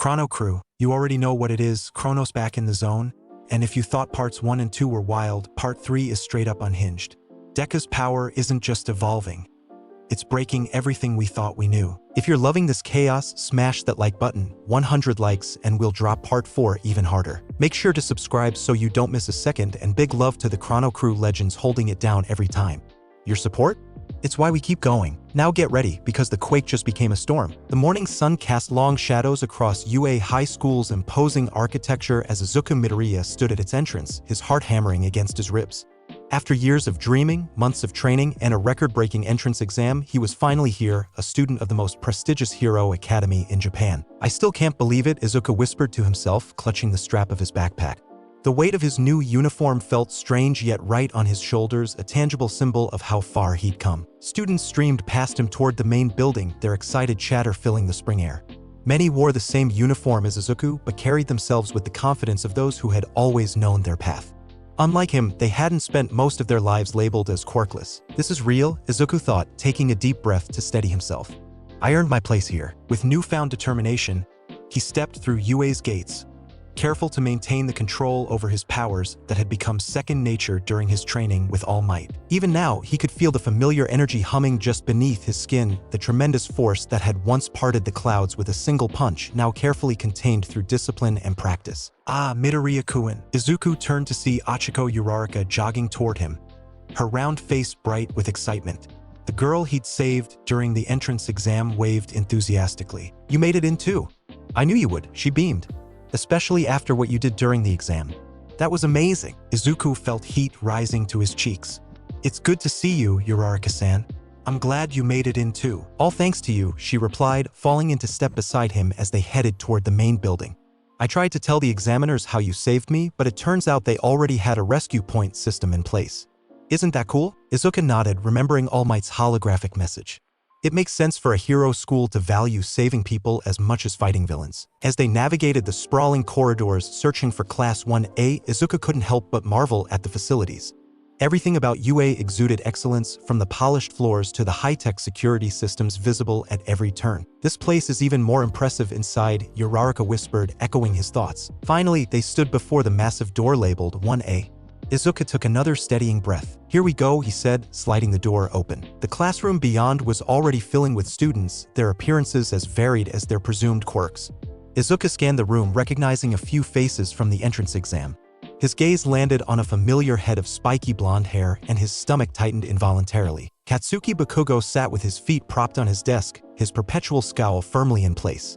ChronoCrew, you already know what it is, Chronos back in the zone, and if you thought parts 1 and 2 were wild, part 3 is straight up unhinged. Deku's power isn't just evolving, it's breaking everything we thought we knew. If you're loving this chaos, smash that like button, 100 likes, and we'll drop part 4 even harder. Make sure to subscribe so you don't miss a second, and big love to the ChronoCrew legends holding it down every time. Your support? It's why we keep going. Now get ready, because the quake just became a storm. The morning sun cast long shadows across UA High School's imposing architecture as Izuku Midoriya stood at its entrance, his heart hammering against his ribs. After years of dreaming, months of training, and a record-breaking entrance exam, he was finally here, a student of the most prestigious hero academy in Japan. I still can't believe it, Izuku whispered to himself, clutching the strap of his backpack. The weight of his new uniform felt strange yet right on his shoulders, a tangible symbol of how far he'd come. Students streamed past him toward the main building, their excited chatter filling the spring air. Many wore the same uniform as Izuku, but carried themselves with the confidence of those who had always known their path. Unlike him, they hadn't spent most of their lives labeled as quirkless. This is real, Izuku thought, taking a deep breath to steady himself. I earned my place here. With newfound determination, he stepped through UA's gates, careful to maintain the control over his powers that had become second nature during his training with All Might. Even now, he could feel the familiar energy humming just beneath his skin, the tremendous force that had once parted the clouds with a single punch, now carefully contained through discipline and practice. Ah, Midoriya-kun. Izuku turned to see Achiko Uraraka jogging toward him, her round face bright with excitement. The girl he'd saved during the entrance exam waved enthusiastically. You made it in too. I knew you would, she beamed. Especially after what you did during the exam. That was amazing. Izuku felt heat rising to his cheeks. It's good to see you, Uraraka-san. I'm glad you made it in too. All thanks to you, she replied, falling into step beside him as they headed toward the main building. I tried to tell the examiners how you saved me, but it turns out they already had a rescue point system in place. Isn't that cool? Izuku nodded, remembering All Might's holographic message. It makes sense for a hero school to value saving people as much as fighting villains. As they navigated the sprawling corridors searching for Class 1A, Izuku couldn't help but marvel at the facilities. Everything about UA exuded excellence, from the polished floors to the high-tech security systems visible at every turn. This place is even more impressive inside, Uraraka whispered, echoing his thoughts. Finally, they stood before the massive door labeled 1A. Izuku took another steadying breath. Here we go, he said, sliding the door open. The classroom beyond was already filling with students, their appearances as varied as their presumed quirks. Izuku scanned the room, recognizing a few faces from the entrance exam. His gaze landed on a familiar head of spiky blonde hair, and his stomach tightened involuntarily. Katsuki Bakugo sat with his feet propped on his desk, his perpetual scowl firmly in place.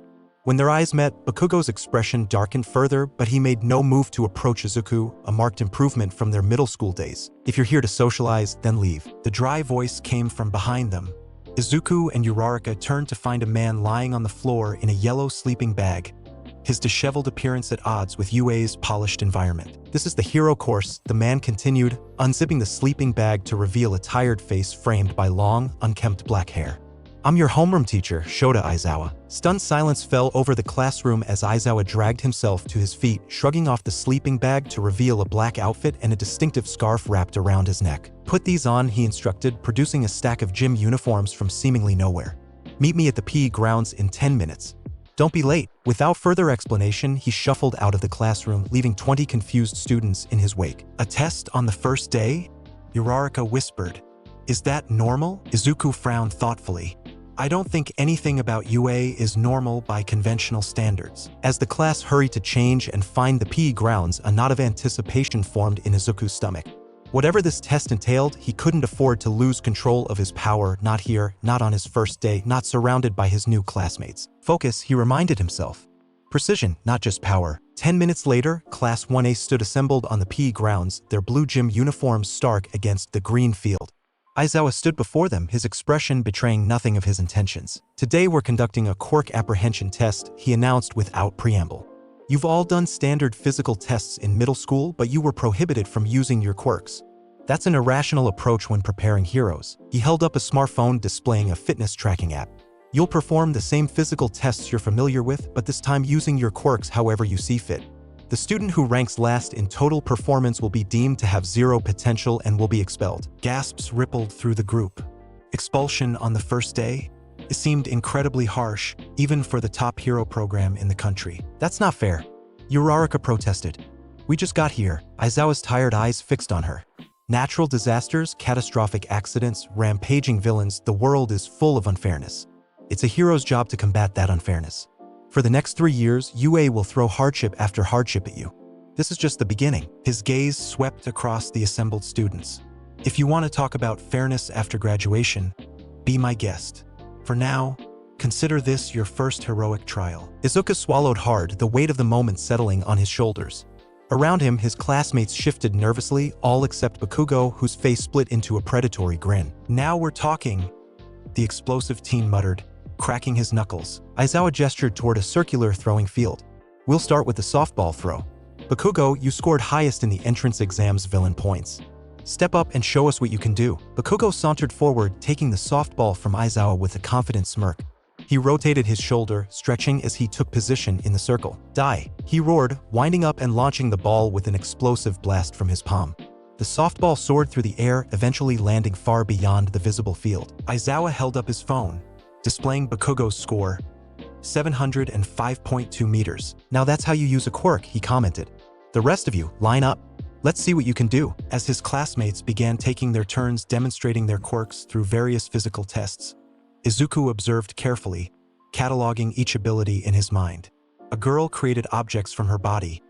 When their eyes met, Bakugo's expression darkened further, but he made no move to approach Izuku, a marked improvement from their middle school days. If you're here to socialize, then leave. The dry voice came from behind them. Izuku and Uraraka turned to find a man lying on the floor in a yellow sleeping bag, his disheveled appearance at odds with UA's polished environment. This is the hero course, the man continued, unzipping the sleeping bag to reveal a tired face framed by long, unkempt black hair. I'm your homeroom teacher, Shota Aizawa. Stunned silence fell over the classroom as Aizawa dragged himself to his feet, shrugging off the sleeping bag to reveal a black outfit and a distinctive scarf wrapped around his neck. Put these on, he instructed, producing a stack of gym uniforms from seemingly nowhere. Meet me at the PE grounds in 10 minutes. Don't be late. Without further explanation, he shuffled out of the classroom, leaving 20 confused students in his wake. A test on the first day? Uraraka whispered. Is that normal? Izuku frowned thoughtfully. I don't think anything about UA is normal by conventional standards. As the class hurried to change and find the PE grounds, a knot of anticipation formed in Izuku's stomach. Whatever this test entailed, he couldn't afford to lose control of his power, not here, not on his first day, not surrounded by his new classmates. Focus, he reminded himself. Precision, not just power. 10 minutes later, Class 1A stood assembled on the PE grounds, their blue gym uniforms stark against the green field. Aizawa stood before them, his expression betraying nothing of his intentions. Today we're conducting a quirk apprehension test, he announced without preamble. You've all done standard physical tests in middle school, but you were prohibited from using your quirks. That's an irrational approach when preparing heroes. He held up a smartphone displaying a fitness tracking app. You'll perform the same physical tests you're familiar with, but this time using your quirks however you see fit. The student who ranks last in total performance will be deemed to have zero potential and will be expelled. Gasps rippled through the group. Expulsion on the first day? It seemed incredibly harsh, even for the top hero program in the country. That's not fair. Uraraka protested. We just got here. Aizawa's tired eyes fixed on her. Natural disasters, catastrophic accidents, rampaging villains, the world is full of unfairness. It's a hero's job to combat that unfairness. For the next 3 years, UA will throw hardship after hardship at you. This is just the beginning. His gaze swept across the assembled students. If you want to talk about fairness after graduation, be my guest. For now, consider this your first heroic trial. Izuku swallowed hard, the weight of the moment settling on his shoulders. Around him, his classmates shifted nervously, all except Bakugo, whose face split into a predatory grin. Now we're talking, the explosive teen muttered, cracking his knuckles. Aizawa gestured toward a circular throwing field. We'll start with the softball throw. Bakugo, you scored highest in the entrance exam's villain points. Step up and show us what you can do. Bakugo sauntered forward, taking the softball from Aizawa with a confident smirk. He rotated his shoulder, stretching as he took position in the circle. Die! He roared, winding up and launching the ball with an explosive blast from his palm. The softball soared through the air, eventually landing far beyond the visible field. Aizawa held up his phone, displaying Bakugo's score, 705.2 meters. Now that's how you use a quirk, he commented. The rest of you, line up. Let's see what you can do. As his classmates began taking their turns demonstrating their quirks through various physical tests, Izuku observed carefully, cataloging each ability in his mind. A girl created objects from her body.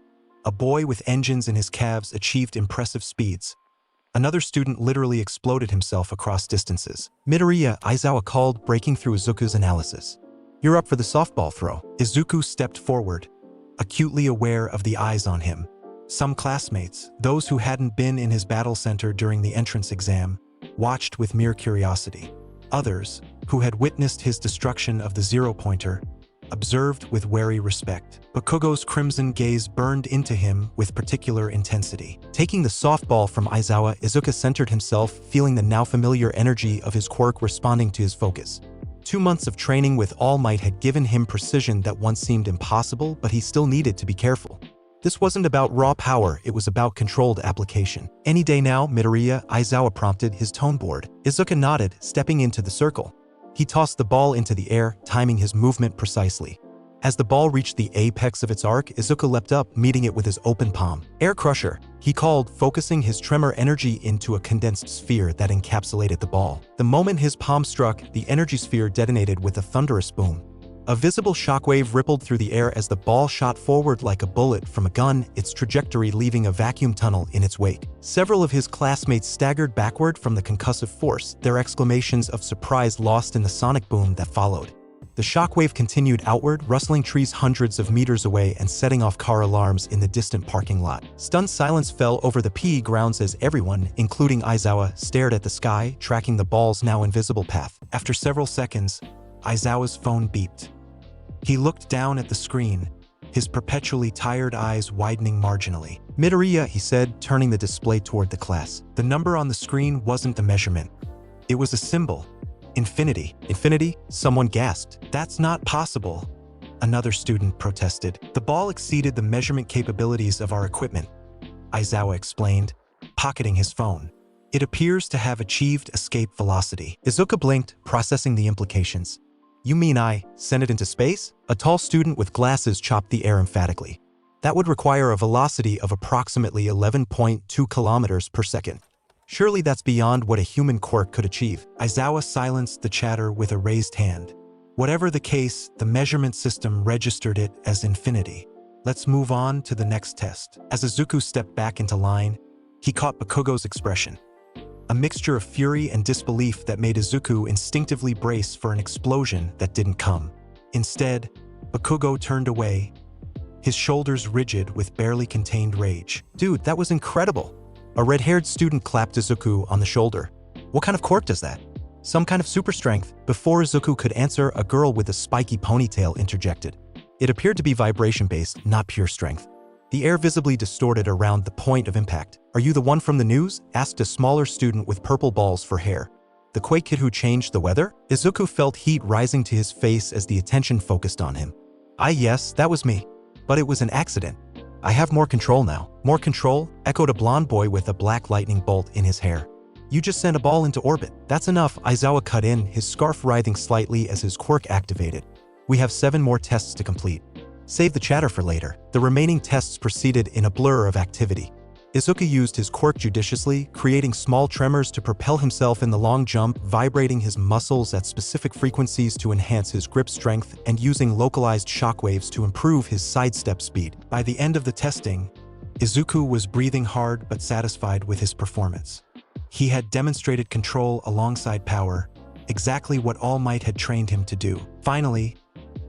A boy with engines in his calves achieved impressive speeds. Another student literally exploded himself across distances. Midoriya, Aizawa called, breaking through Izuku's analysis. You're up for the softball throw. Izuku stepped forward, acutely aware of the eyes on him. Some classmates, those who hadn't been in his battle center during the entrance exam, watched with mere curiosity. Others, who had witnessed his destruction of the zero-pointer, observed with wary respect. Bakugo's crimson gaze burned into him with particular intensity. Taking the softball from Aizawa, Izuku centered himself, feeling the now familiar energy of his quirk responding to his focus. 2 months of training with All Might had given him precision that once seemed impossible, but he still needed to be careful. This wasn't about raw power, it was about controlled application. Any day now, Midoriya, Aizawa prompted, his tone bored. Izuku nodded, stepping into the circle. He tossed the ball into the air, timing his movement precisely. As the ball reached the apex of its arc, Izuku leapt up, meeting it with his open palm. Air Crusher, he called, focusing his tremor energy into a condensed sphere that encapsulated the ball. The moment his palm struck, the energy sphere detonated with a thunderous boom. A visible shockwave rippled through the air as the ball shot forward like a bullet from a gun, its trajectory leaving a vacuum tunnel in its wake. Several of his classmates staggered backward from the concussive force, their exclamations of surprise lost in the sonic boom that followed. The shockwave continued outward, rustling trees hundreds of meters away and setting off car alarms in the distant parking lot. Stunned silence fell over the PE grounds as everyone, including Aizawa, stared at the sky, tracking the ball's now invisible path. After several seconds, Aizawa's phone beeped. He looked down at the screen, his perpetually tired eyes widening marginally. Midoriya, he said, turning the display toward the class. The number on the screen wasn't the measurement. It was a symbol. Infinity. Infinity? Someone gasped. That's not possible. Another student protested. The ball exceeded the measurement capabilities of our equipment, Aizawa explained, pocketing his phone. It appears to have achieved escape velocity. Izuku blinked, processing the implications. You mean I send it into space? A tall student with glasses chopped the air emphatically. That would require a velocity of approximately 11.2 kilometers per second. Surely that's beyond what a human quirk could achieve. Aizawa silenced the chatter with a raised hand. Whatever the case, the measurement system registered it as infinity. Let's move on to the next test. As Izuku stepped back into line, he caught Bakugo's expression. A mixture of fury and disbelief that made Izuku instinctively brace for an explosion that didn't come. Instead, Bakugo turned away, his shoulders rigid with barely contained rage. Dude, that was incredible. A red-haired student clapped Izuku on the shoulder. What kind of quirk does that? Some kind of super strength. Before Izuku could answer, a girl with a spiky ponytail interjected. It appeared to be vibration-based, not pure strength. The air visibly distorted around the point of impact. Are you the one from the news? Asked a smaller student with purple balls for hair. The Quake kid who changed the weather? Izuku felt heat rising to his face as the attention focused on him. Yes, that was me. But it was an accident. I have more control now. More control? Echoed a blonde boy with a black lightning bolt in his hair. You just sent a ball into orbit. That's enough, Aizawa cut in, his scarf writhing slightly as his quirk activated. We have 7 more tests to complete. Save the chatter for later. The remaining tests proceeded in a blur of activity. Izuku used his quirk judiciously, creating small tremors to propel himself in the long jump, vibrating his muscles at specific frequencies to enhance his grip strength, and using localized shockwaves to improve his sidestep speed. By the end of the testing, Izuku was breathing hard but satisfied with his performance. He had demonstrated control alongside power, exactly what All Might had trained him to do. Finally,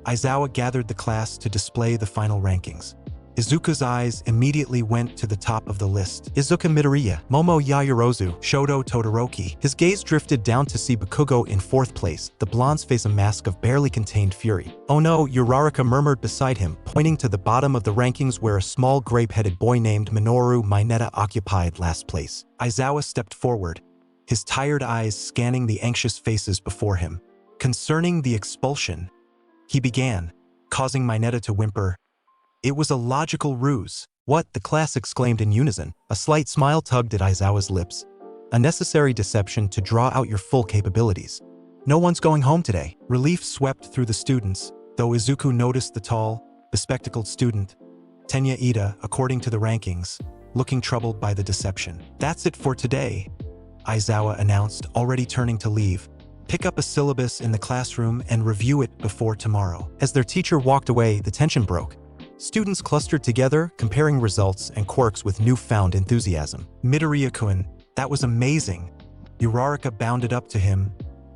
Aizawa gathered the class to display the final rankings. Izuku's eyes immediately went to the top of the list. Izuku Midoriya, Momo Yaoyorozu, Shoto Todoroki. His gaze drifted down to see Bakugo in 4th place, the blonde's face a mask of barely contained fury. Oh no, Uraraka murmured beside him, pointing to the bottom of the rankings where a small grape-headed boy named Minoru Mineta occupied last place. Aizawa stepped forward, his tired eyes scanning the anxious faces before him. Concerning the expulsion, he began, causing Mineta to whimper. It was a logical ruse. What? The class exclaimed in unison. A slight smile tugged at Aizawa's lips. A necessary deception to draw out your full capabilities. No one's going home today. Relief swept through the students, though Izuku noticed the tall, bespectacled student, Tenya Ida, according to the rankings, looking troubled by the deception. That's it for today, Aizawa announced, already turning to leave. Pick up a syllabus in the classroom and review it before tomorrow. As their teacher walked away, the tension broke. Students clustered together, comparing results and quirks with newfound enthusiasm. Midoriya-kun, that was amazing. Uraraka bounded up to him,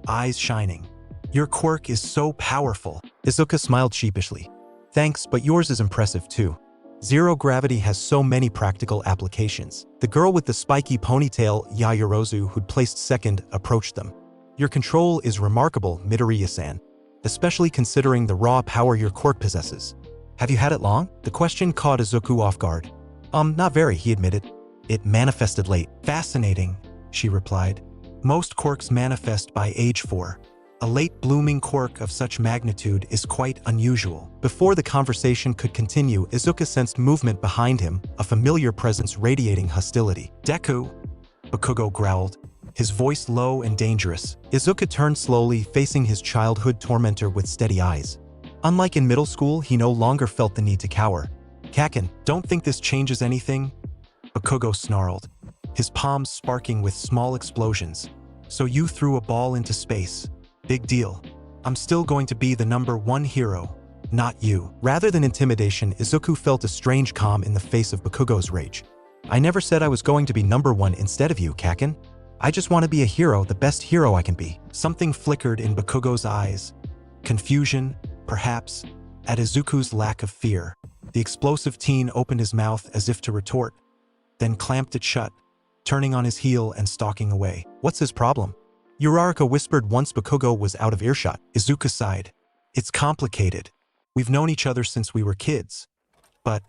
eyes shining. Your quirk is so powerful. Izuku smiled sheepishly. Thanks, but yours is impressive too. Zero gravity has so many practical applications. The girl with the spiky ponytail, Yaoyorozu, who'd placed 2nd, approached them. Your control is remarkable, Midoriya-san, especially considering the raw power your quirk possesses. Have you had it long? The question caught Izuku off guard. Not very, he admitted. It manifested late. Fascinating, she replied. Most quirks manifest by age 4. A late blooming quirk of such magnitude is quite unusual. Before the conversation could continue, Izuku sensed movement behind him, a familiar presence radiating hostility. Deku, Bakugo growled, his voice low and dangerous. Izuku turned slowly, facing his childhood tormentor with steady eyes. Unlike in middle school, he no longer felt the need to cower. Kaken, don't think this changes anything? Bakugo snarled, his palms sparking with small explosions. So you threw a ball into space. Big deal. I'm still going to be the #1 hero, not you. Rather than intimidation, Izuku felt a strange calm in the face of Bakugo's rage. I never said I was going to be #1 instead of you, Kaken. I just want to be a hero, the best hero I can be. Something flickered in Bakugo's eyes. Confusion, perhaps, at Izuku's lack of fear. The explosive teen opened his mouth as if to retort, then clamped it shut, turning on his heel and stalking away. What's his problem? Uraraka whispered once Bakugo was out of earshot. Izuku sighed. It's complicated. We've known each other since we were kids. But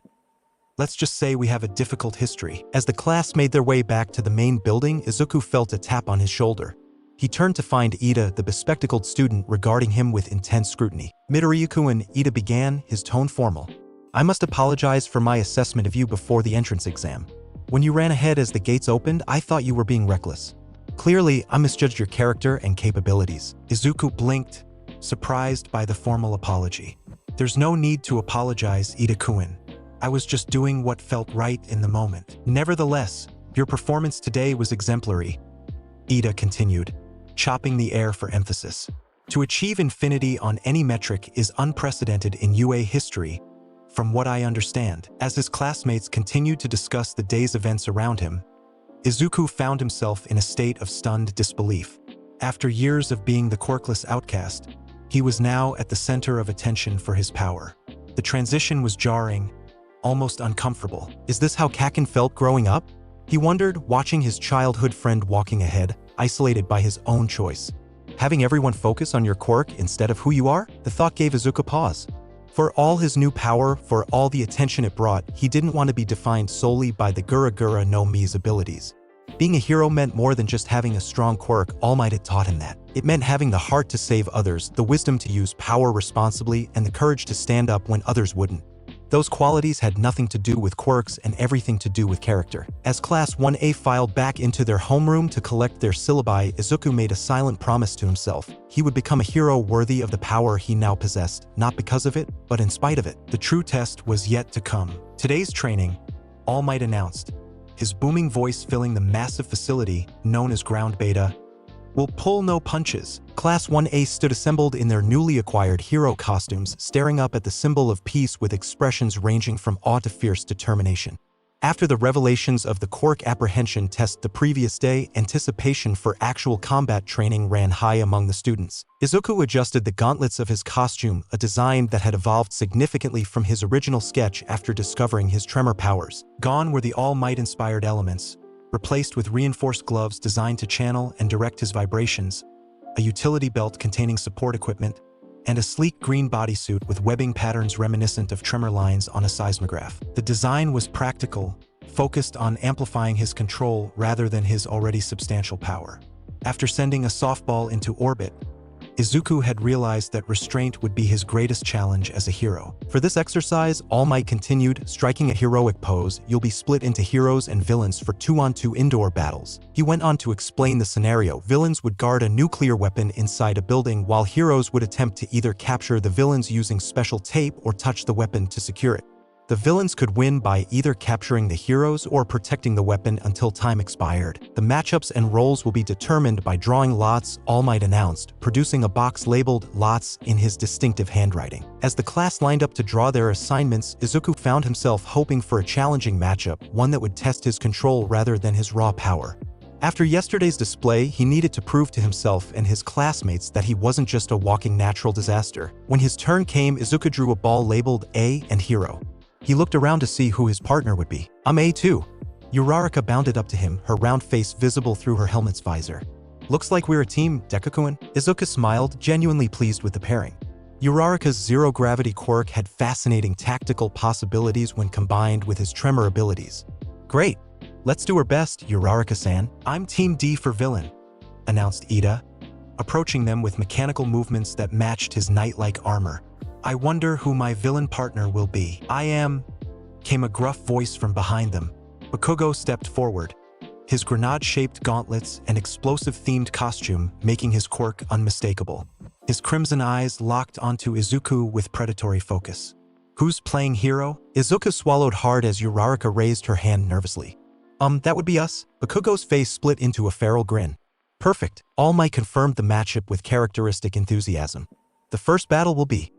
let's just say we have a difficult history. As the class made their way back to the main building, Izuku felt a tap on his shoulder. He turned to find Ida, the bespectacled student, regarding him with intense scrutiny. Midoriya-kun, Ida began, his tone formal. I must apologize for my assessment of you before the entrance exam. When you ran ahead as the gates opened, I thought you were being reckless. Clearly, I misjudged your character and capabilities. Izuku blinked, surprised by the formal apology. There's no need to apologize, Ida-kun. I was just doing what felt right in the moment. Nevertheless, your performance today was exemplary, Ida continued, chopping the air for emphasis. To achieve infinity on any metric is unprecedented in UA history, from what I understand. As his classmates continued to discuss the day's events around him, Izuku found himself in a state of stunned disbelief. After years of being the quirkless outcast, he was now at the center of attention for his power. The transition was jarring, almost uncomfortable. Is this how Kaken felt growing up? He wondered, watching his childhood friend walking ahead, isolated by his own choice. Having everyone focus on your quirk instead of who you are? The thought gave Izuku pause. For all his new power, for all the attention it brought, he didn't want to be defined solely by the Gura Gura no Mi's abilities. Being a hero meant more than just having a strong quirk. All Might had taught him that. It meant having the heart to save others, the wisdom to use power responsibly, and the courage to stand up when others wouldn't. Those qualities had nothing to do with quirks and everything to do with character. As Class 1A filed back into their homeroom to collect their syllabi, Izuku made a silent promise to himself. He would become a hero worthy of the power he now possessed, not because of it, but in spite of it. The true test was yet to come. Today's training, All Might announced, his booming voice filling the massive facility known as Ground Beta, will pull no punches. Class 1A stood assembled in their newly acquired hero costumes, staring up at the symbol of peace with expressions ranging from awe to fierce determination. After the revelations of the quirk apprehension test the previous day, anticipation for actual combat training ran high among the students. Izuku adjusted the gauntlets of his costume, a design that had evolved significantly from his original sketch after discovering his tremor powers. Gone were the All Might-inspired elements, replaced with reinforced gloves designed to channel and direct his vibrations, a utility belt containing support equipment, and a sleek green bodysuit with webbing patterns reminiscent of tremor lines on a seismograph. The design was practical, focused on amplifying his control rather than his already substantial power. After sending a softball into orbit, Izuku had realized that restraint would be his greatest challenge as a hero. For this exercise, All Might continued, striking a heroic pose, you'll be split into heroes and villains for 2-on-2 indoor battles. He went on to explain the scenario. Villains would guard a nuclear weapon inside a building, while heroes would attempt to either capture the villains using special tape or touch the weapon to secure it. The villains could win by either capturing the heroes or protecting the weapon until time expired. The matchups and roles will be determined by drawing lots, All Might announced, producing a box labeled Lots in his distinctive handwriting. As the class lined up to draw their assignments, Izuku found himself hoping for a challenging matchup, one that would test his control rather than his raw power. After yesterday's display, he needed to prove to himself and his classmates that he wasn't just a walking natural disaster. When his turn came, Izuku drew a ball labeled A and Hero. He looked around to see who his partner would be. I'm A2. Uraraka bounded up to him, her round face visible through her helmet's visor. Looks like we're a team, Deku-kun. Izuku smiled, genuinely pleased with the pairing. Uraraka's zero-gravity quirk had fascinating tactical possibilities when combined with his tremor abilities. Great. Let's do our best, Uraraka-san. I'm Team D for villain, announced Ida, approaching them with mechanical movements that matched his knight-like armor. I wonder who my villain partner will be. I am, came a gruff voice from behind them. Bakugo stepped forward, his grenade-shaped gauntlets and explosive-themed costume making his quirk unmistakable. His crimson eyes locked onto Izuku with predatory focus. Who's playing hero? Izuku swallowed hard as Uraraka raised her hand nervously. That would be us. Bakugo's face split into a feral grin. Perfect. All Might confirmed the matchup with characteristic enthusiasm. The first battle will be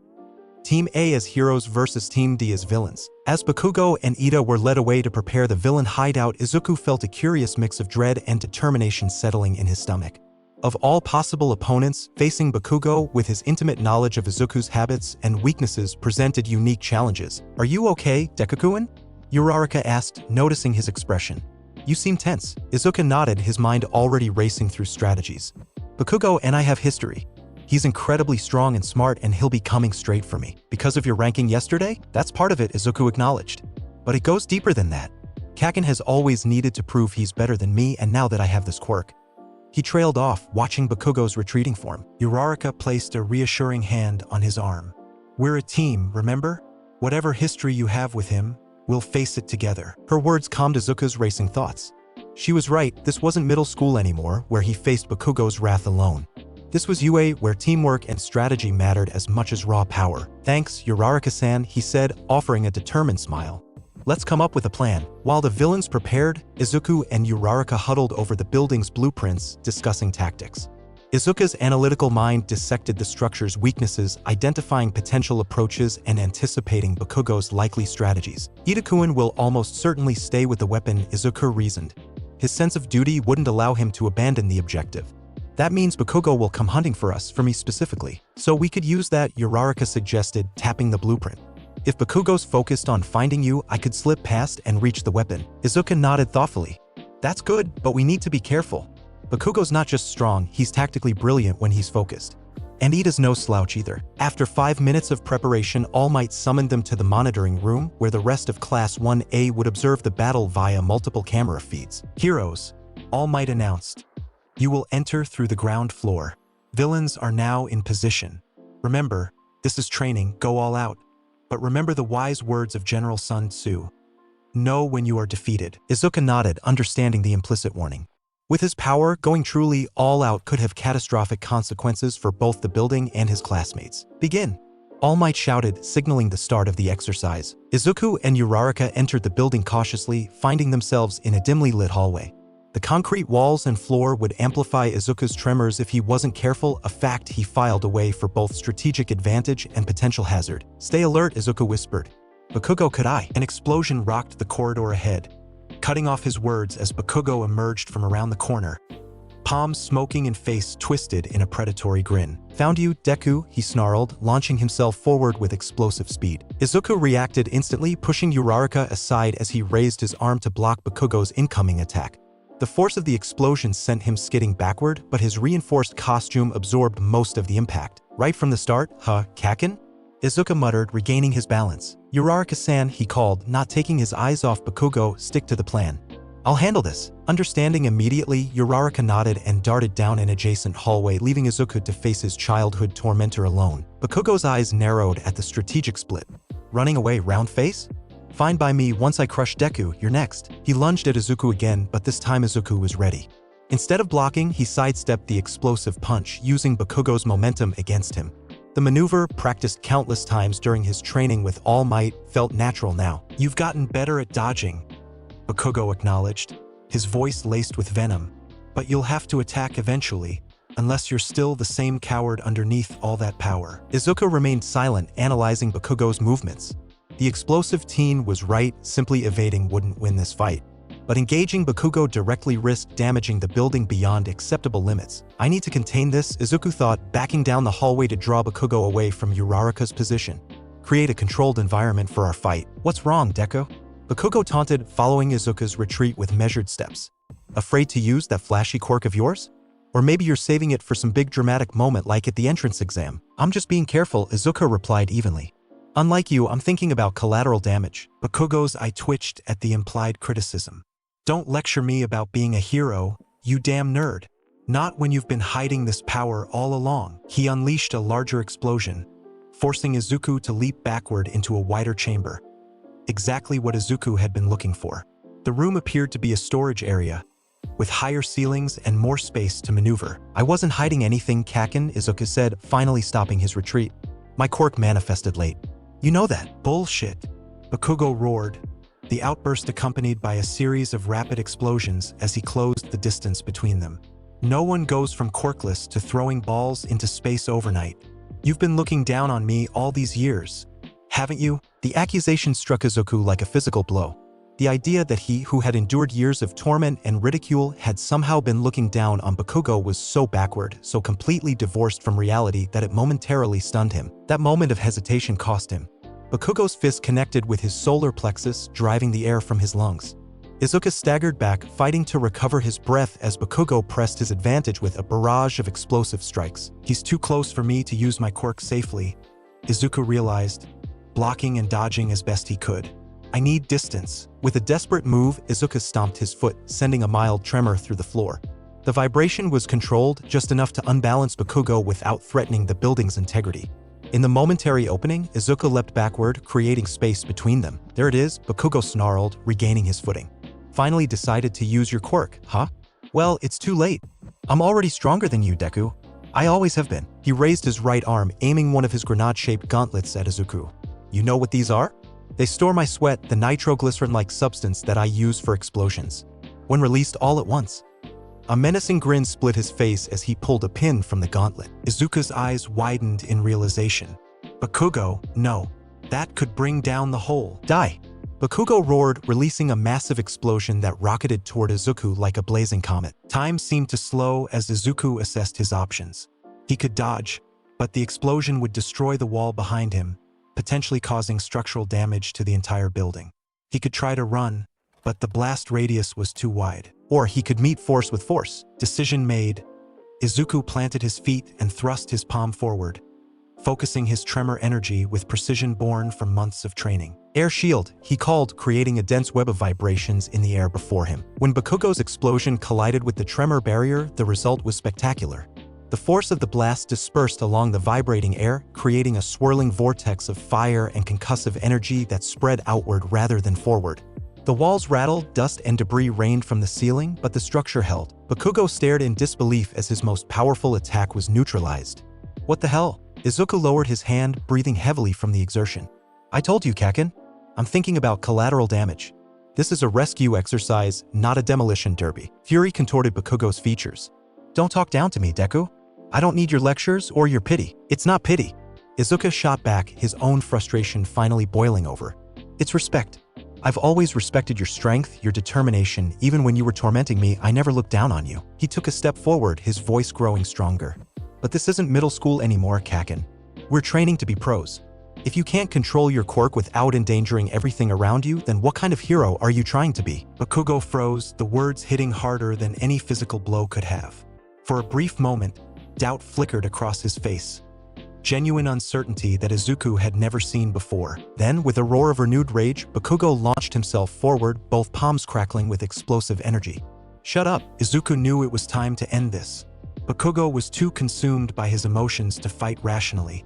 Team A as heroes versus Team D as villains. As Bakugo and Ida were led away to prepare the villain hideout, Izuku felt a curious mix of dread and determination settling in his stomach. Of all possible opponents, facing Bakugo with his intimate knowledge of Izuku's habits and weaknesses presented unique challenges. Are you okay, Deku-kun? Uraraka asked, noticing his expression. You seem tense. Izuku nodded, his mind already racing through strategies. Bakugo and I have history. He's incredibly strong and smart, and he'll be coming straight for me. Because of your ranking yesterday? That's part of it, Izuku acknowledged. But it goes deeper than that. Kaken has always needed to prove he's better than me, and now that I have this quirk. He trailed off, watching Bakugo's retreating form. Uraraka placed a reassuring hand on his arm. We're a team, remember? Whatever history you have with him, we'll face it together. Her words calmed Izuku's racing thoughts. She was right, this wasn't middle school anymore, where he faced Bakugo's wrath alone. This was UA, where teamwork and strategy mattered as much as raw power. Thanks, Uraraka-san, he said, offering a determined smile. Let's come up with a plan. While the villains prepared, Izuku and Uraraka huddled over the building's blueprints, discussing tactics. Izuku's analytical mind dissected the structure's weaknesses, identifying potential approaches and anticipating Bakugo's likely strategies. Ida-kun will almost certainly stay with the weapon, Izuku reasoned. His sense of duty wouldn't allow him to abandon the objective. That means Bakugo will come hunting for us, for me specifically. So we could use that, Uraraka suggested, tapping the blueprint. If Bakugo's focused on finding you, I could slip past and reach the weapon. Izuku nodded thoughtfully. That's good, but we need to be careful. Bakugo's not just strong, he's tactically brilliant when he's focused. And Ida's no slouch either. After 5 minutes of preparation, All Might summoned them to the monitoring room, where the rest of Class 1A would observe the battle via multiple camera feeds. Heroes, All Might announced. You will enter through the ground floor. Villains are now in position. Remember, this is training, go all out. But remember the wise words of General Sun Tzu. Know when you are defeated. Izuku nodded, understanding the implicit warning. With his power, going truly all out could have catastrophic consequences for both the building and his classmates. Begin. All Might shouted, signaling the start of the exercise. Izuku and Uraraka entered the building cautiously, finding themselves in a dimly lit hallway. The concrete walls and floor would amplify Izuku's tremors if he wasn't careful, a fact he filed away for both strategic advantage and potential hazard. Stay alert, Izuku whispered. Bakugo Kadai. An explosion rocked the corridor ahead, cutting off his words as Bakugo emerged from around the corner, palms smoking and face twisted in a predatory grin. Found you, Deku, he snarled, launching himself forward with explosive speed. Izuku reacted instantly, pushing Uraraka aside as he raised his arm to block Bakugo's incoming attack. The force of the explosion sent him skidding backward, but his reinforced costume absorbed most of the impact. Right from the start, huh, Kakin? Izuku muttered, regaining his balance. Uraraka-san, he called, not taking his eyes off Bakugo, stick to the plan. I'll handle this. Understanding immediately, Uraraka nodded and darted down an adjacent hallway, leaving Izuku to face his childhood tormentor alone. Bakugo's eyes narrowed at the strategic split. Running away, round face? Fine by me, once I crush Deku, you're next. He lunged at Izuku again, but this time Izuku was ready. Instead of blocking, he sidestepped the explosive punch, using Bakugo's momentum against him. The maneuver, practiced countless times during his training with All Might, felt natural now. You've gotten better at dodging, Bakugo acknowledged, his voice laced with venom. But you'll have to attack eventually, unless you're still the same coward underneath all that power. Izuku remained silent, analyzing Bakugo's movements. The explosive teen was right, simply evading wouldn't win this fight. But engaging Bakugo directly risked damaging the building beyond acceptable limits. I need to contain this, Izuku thought, backing down the hallway to draw Bakugo away from Uraraka's position. Create a controlled environment for our fight. What's wrong, Deku? Bakugo taunted, following Izuku's retreat with measured steps. Afraid to use that flashy quirk of yours? Or maybe you're saving it for some big dramatic moment like at the entrance exam. I'm just being careful, Izuku replied evenly. Unlike you, I'm thinking about collateral damage. Bakugo's eye twitched at the implied criticism. Don't lecture me about being a hero, you damn nerd. Not when you've been hiding this power all along. He unleashed a larger explosion, forcing Izuku to leap backward into a wider chamber. Exactly what Izuku had been looking for. The room appeared to be a storage area, with higher ceilings and more space to maneuver. I wasn't hiding anything, Kakin, Izuku said, finally stopping his retreat. My quirk manifested late. You know that. Bullshit. Bakugo roared, the outburst accompanied by a series of rapid explosions as he closed the distance between them. No one goes from quirkless to throwing balls into space overnight. You've been looking down on me all these years, haven't you? The accusation struck Izuku like a physical blow. The idea that he, who had endured years of torment and ridicule, had somehow been looking down on Bakugo was so backward, so completely divorced from reality that it momentarily stunned him. That moment of hesitation cost him. Bakugo's fist connected with his solar plexus, driving the air from his lungs. Izuku staggered back, fighting to recover his breath as Bakugo pressed his advantage with a barrage of explosive strikes. He's too close for me to use my quirk safely, Izuku realized, blocking and dodging as best he could. I need distance. With a desperate move, Izuku stomped his foot, sending a mild tremor through the floor. The vibration was controlled, just enough to unbalance Bakugo without threatening the building's integrity. In the momentary opening, Izuku leapt backward, creating space between them. There it is, Bakugo snarled, regaining his footing. Finally decided to use your quirk, huh? Well, it's too late. I'm already stronger than you, Deku. I always have been. He raised his right arm, aiming one of his grenade-shaped gauntlets at Izuku. You know what these are? They store my sweat, the nitroglycerin-like substance that I use for explosions. When released all at once. A menacing grin split his face as he pulled a pin from the gauntlet. Izuku's eyes widened in realization. Bakugo, no. That could bring down the whole. Die! Bakugo roared, releasing a massive explosion that rocketed toward Izuku like a blazing comet. Time seemed to slow as Izuku assessed his options. He could dodge, but the explosion would destroy the wall behind him, potentially causing structural damage to the entire building. He could try to run, but the blast radius was too wide. Or he could meet force with force. Decision made. Izuku planted his feet and thrust his palm forward, focusing his tremor energy with precision born from months of training. Air shield, he called, creating a dense web of vibrations in the air before him. When Bakugo's explosion collided with the tremor barrier, the result was spectacular. The force of the blast dispersed along the vibrating air, creating a swirling vortex of fire and concussive energy that spread outward rather than forward. The walls rattled, dust and debris rained from the ceiling, but the structure held. Bakugo stared in disbelief as his most powerful attack was neutralized. What the hell? Izuku lowered his hand, breathing heavily from the exertion. I told you, Kaken. I'm thinking about collateral damage. This is a rescue exercise, not a demolition derby. Fury contorted Bakugo's features. Don't talk down to me, Deku. I don't need your lectures or your pity. It's not pity. Izuku shot back, his own frustration finally boiling over. It's respect. I've always respected your strength, your determination. Even when you were tormenting me, I never looked down on you. He took a step forward, his voice growing stronger. But this isn't middle school anymore, Kaken. We're training to be pros. If you can't control your quirk without endangering everything around you, then what kind of hero are you trying to be? Bakugo froze, the words hitting harder than any physical blow could have. For a brief moment, doubt flickered across his face. Genuine uncertainty that Izuku had never seen before. Then, with a roar of renewed rage, Bakugo launched himself forward, both palms crackling with explosive energy. Shut up! Izuku knew it was time to end this. Bakugo was too consumed by his emotions to fight rationally,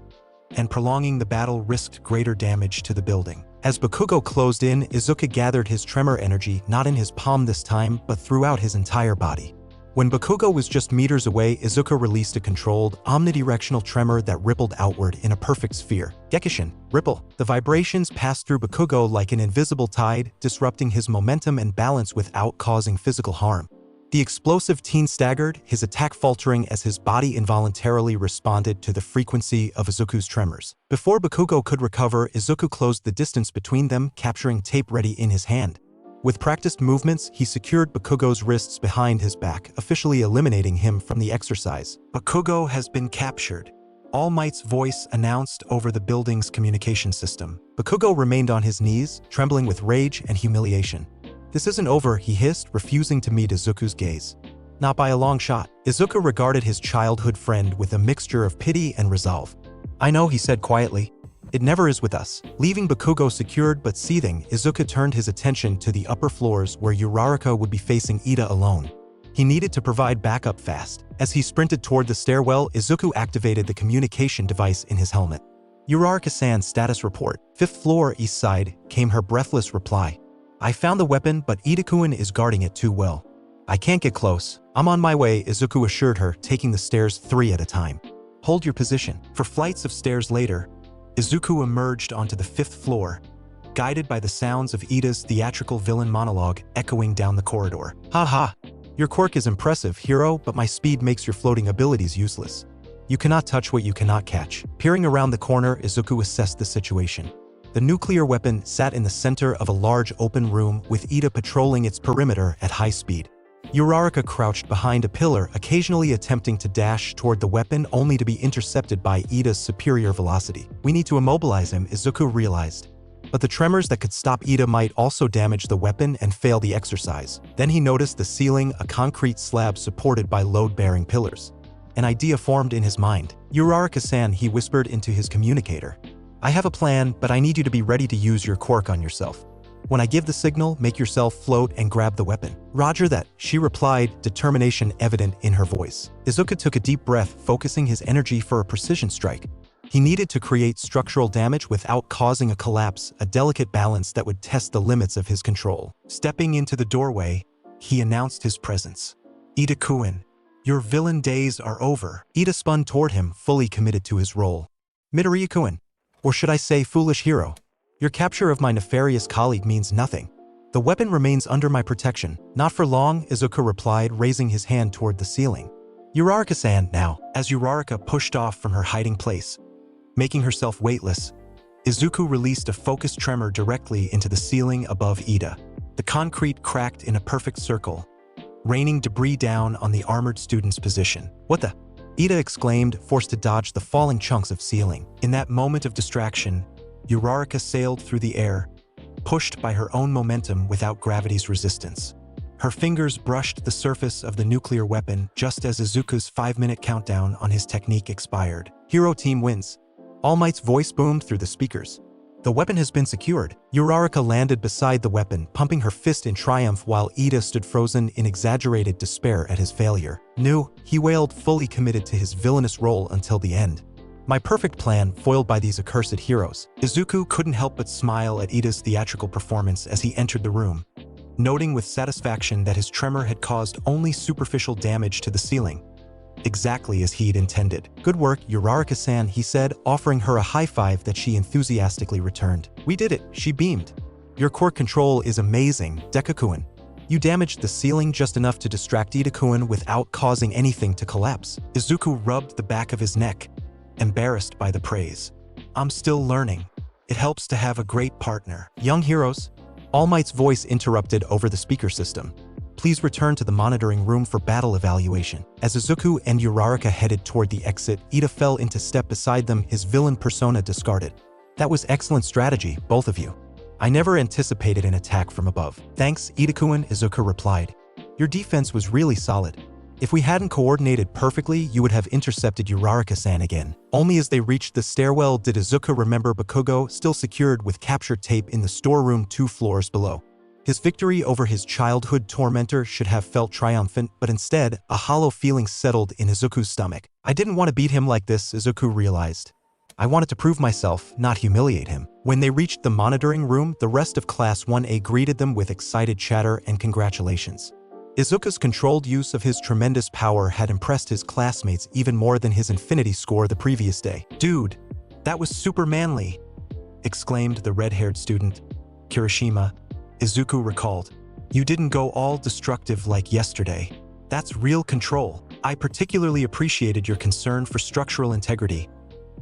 and prolonging the battle risked greater damage to the building. As Bakugo closed in, Izuku gathered his tremor energy, not in his palm this time, but throughout his entire body. When Bakugo was just meters away, Izuku released a controlled, omnidirectional tremor that rippled outward in a perfect sphere. Gekishin, ripple. The vibrations passed through Bakugo like an invisible tide, disrupting his momentum and balance without causing physical harm. The explosive teen staggered, his attack faltering as his body involuntarily responded to the frequency of Izuku's tremors. Before Bakugo could recover, Izuku closed the distance between them, capturing tape ready in his hand. With practiced movements, he secured Bakugo's wrists behind his back, officially eliminating him from the exercise. Bakugo has been captured. All Might's voice announced over the building's communication system. Bakugo remained on his knees, trembling with rage and humiliation. This isn't over, he hissed, refusing to meet Izuku's gaze. Not by a long shot. Izuku regarded his childhood friend with a mixture of pity and resolve. I know, he said quietly. It never is with us. Leaving Bakugo secured but seething, Izuku turned his attention to the upper floors where Uraraka would be facing Ida alone. He needed to provide backup fast. As he sprinted toward the stairwell, Izuku activated the communication device in his helmet. Uraraka-san, status report. 5th floor, east side, came her breathless reply. I found the weapon, but Ida-kun is guarding it too well. I can't get close. I'm on my way, Izuku assured her, taking the stairs 3 at a time. Hold your position. For flights of stairs later, Izuku emerged onto the 5th floor, guided by the sounds of Ida's theatrical villain monologue echoing down the corridor. Ha ha! Your quirk is impressive, hero, but my speed makes your floating abilities useless. You cannot touch what you cannot catch. Peering around the corner, Izuku assessed the situation. The nuclear weapon sat in the center of a large open room, with Ida patrolling its perimeter at high speed. Uraraka crouched behind a pillar, occasionally attempting to dash toward the weapon only to be intercepted by Ida's superior velocity. We need to immobilize him, Izuku realized. But the tremors that could stop Ida might also damage the weapon and fail the exercise. Then he noticed the ceiling, a concrete slab supported by load-bearing pillars. An idea formed in his mind. Uraraka-san, he whispered into his communicator. I have a plan, but I need you to be ready to use your quirk on yourself. When I give the signal, make yourself float and grab the weapon. Roger that, she replied, determination evident in her voice. Izuku took a deep breath, focusing his energy for a precision strike. He needed to create structural damage without causing a collapse, a delicate balance that would test the limits of his control. Stepping into the doorway, he announced his presence. Ida-kun, your villain days are over. Ida spun toward him, fully committed to his role. Midoriya-kun, or should I say foolish hero? Your capture of my nefarious colleague means nothing. The weapon remains under my protection. Not for long, Izuku replied, raising his hand toward the ceiling. Uraraka-san, now. As Uraraka pushed off from her hiding place, making herself weightless, Izuku released a focused tremor directly into the ceiling above Ida. The concrete cracked in a perfect circle, raining debris down on the armored student's position. What the? Ida exclaimed, forced to dodge the falling chunks of ceiling. In that moment of distraction, Uraraka sailed through the air, pushed by her own momentum without gravity's resistance. Her fingers brushed the surface of the nuclear weapon just as Izuku's 5-minute countdown on his technique expired. Hero team wins. All Might's voice boomed through the speakers. The weapon has been secured. Uraraka landed beside the weapon, pumping her fist in triumph while Ida stood frozen in exaggerated despair at his failure. "No," he wailed, fully committed to his villainous role until the end. "My perfect plan, foiled by these accursed heroes." Izuku couldn't help but smile at Ida's theatrical performance as he entered the room, noting with satisfaction that his tremor had caused only superficial damage to the ceiling. Exactly as he'd intended. "Good work, Uraraka-san," he said, offering her a high five that she enthusiastically returned. "We did it," she beamed. "Your core control is amazing, Deku-kun. You damaged the ceiling just enough to distract Ida-kun without causing anything to collapse." Izuku rubbed the back of his neck, embarrassed by the praise. "I'm still learning. It helps to have a great partner." "Young heroes," All Might's voice interrupted over the speaker system. "Please return to the monitoring room for battle evaluation." As Izuku and Uraraka headed toward the exit, Ida fell into step beside them, his villain persona discarded. "That was excellent strategy, both of you. I never anticipated an attack from above." "Thanks, Ida-kun," Izuku replied. "Your defense was really solid. If we hadn't coordinated perfectly, you would have intercepted Uraraka-san again." Only as they reached the stairwell did Izuku remember Bakugo still secured with capture tape in the storeroom 2 floors below. His victory over his childhood tormentor should have felt triumphant, but instead, a hollow feeling settled in Izuku's stomach. "I didn't want to beat him like this," Izuku realized. "I wanted to prove myself, not humiliate him." When they reached the monitoring room, the rest of Class 1A greeted them with excited chatter and congratulations. Izuku's controlled use of his tremendous power had impressed his classmates even more than his infinity score the previous day. "Dude, that was super manly," exclaimed the red-haired student, Kirishima. Izuku recalled. "You didn't go all destructive like yesterday. That's real control. I particularly appreciated your concern for structural integrity,"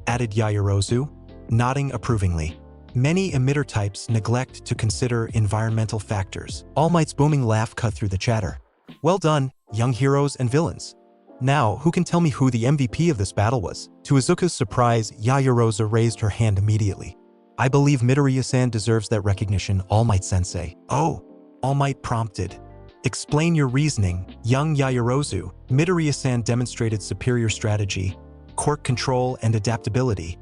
added Yaoyorozu, nodding approvingly. "Many emitter types neglect to consider environmental factors." All Might's booming laugh cut through the chatter. "Well done, young heroes and villains. Now, who can tell me who the MVP of this battle was?" To Izuku's surprise, Yaoyorozu raised her hand immediately. "I believe Midoriya-san deserves that recognition, All Might-sensei." "Oh," All Might prompted. "Explain your reasoning, young Yaoyorozu." "Midoriya-san demonstrated superior strategy, quirk control, and adaptability,"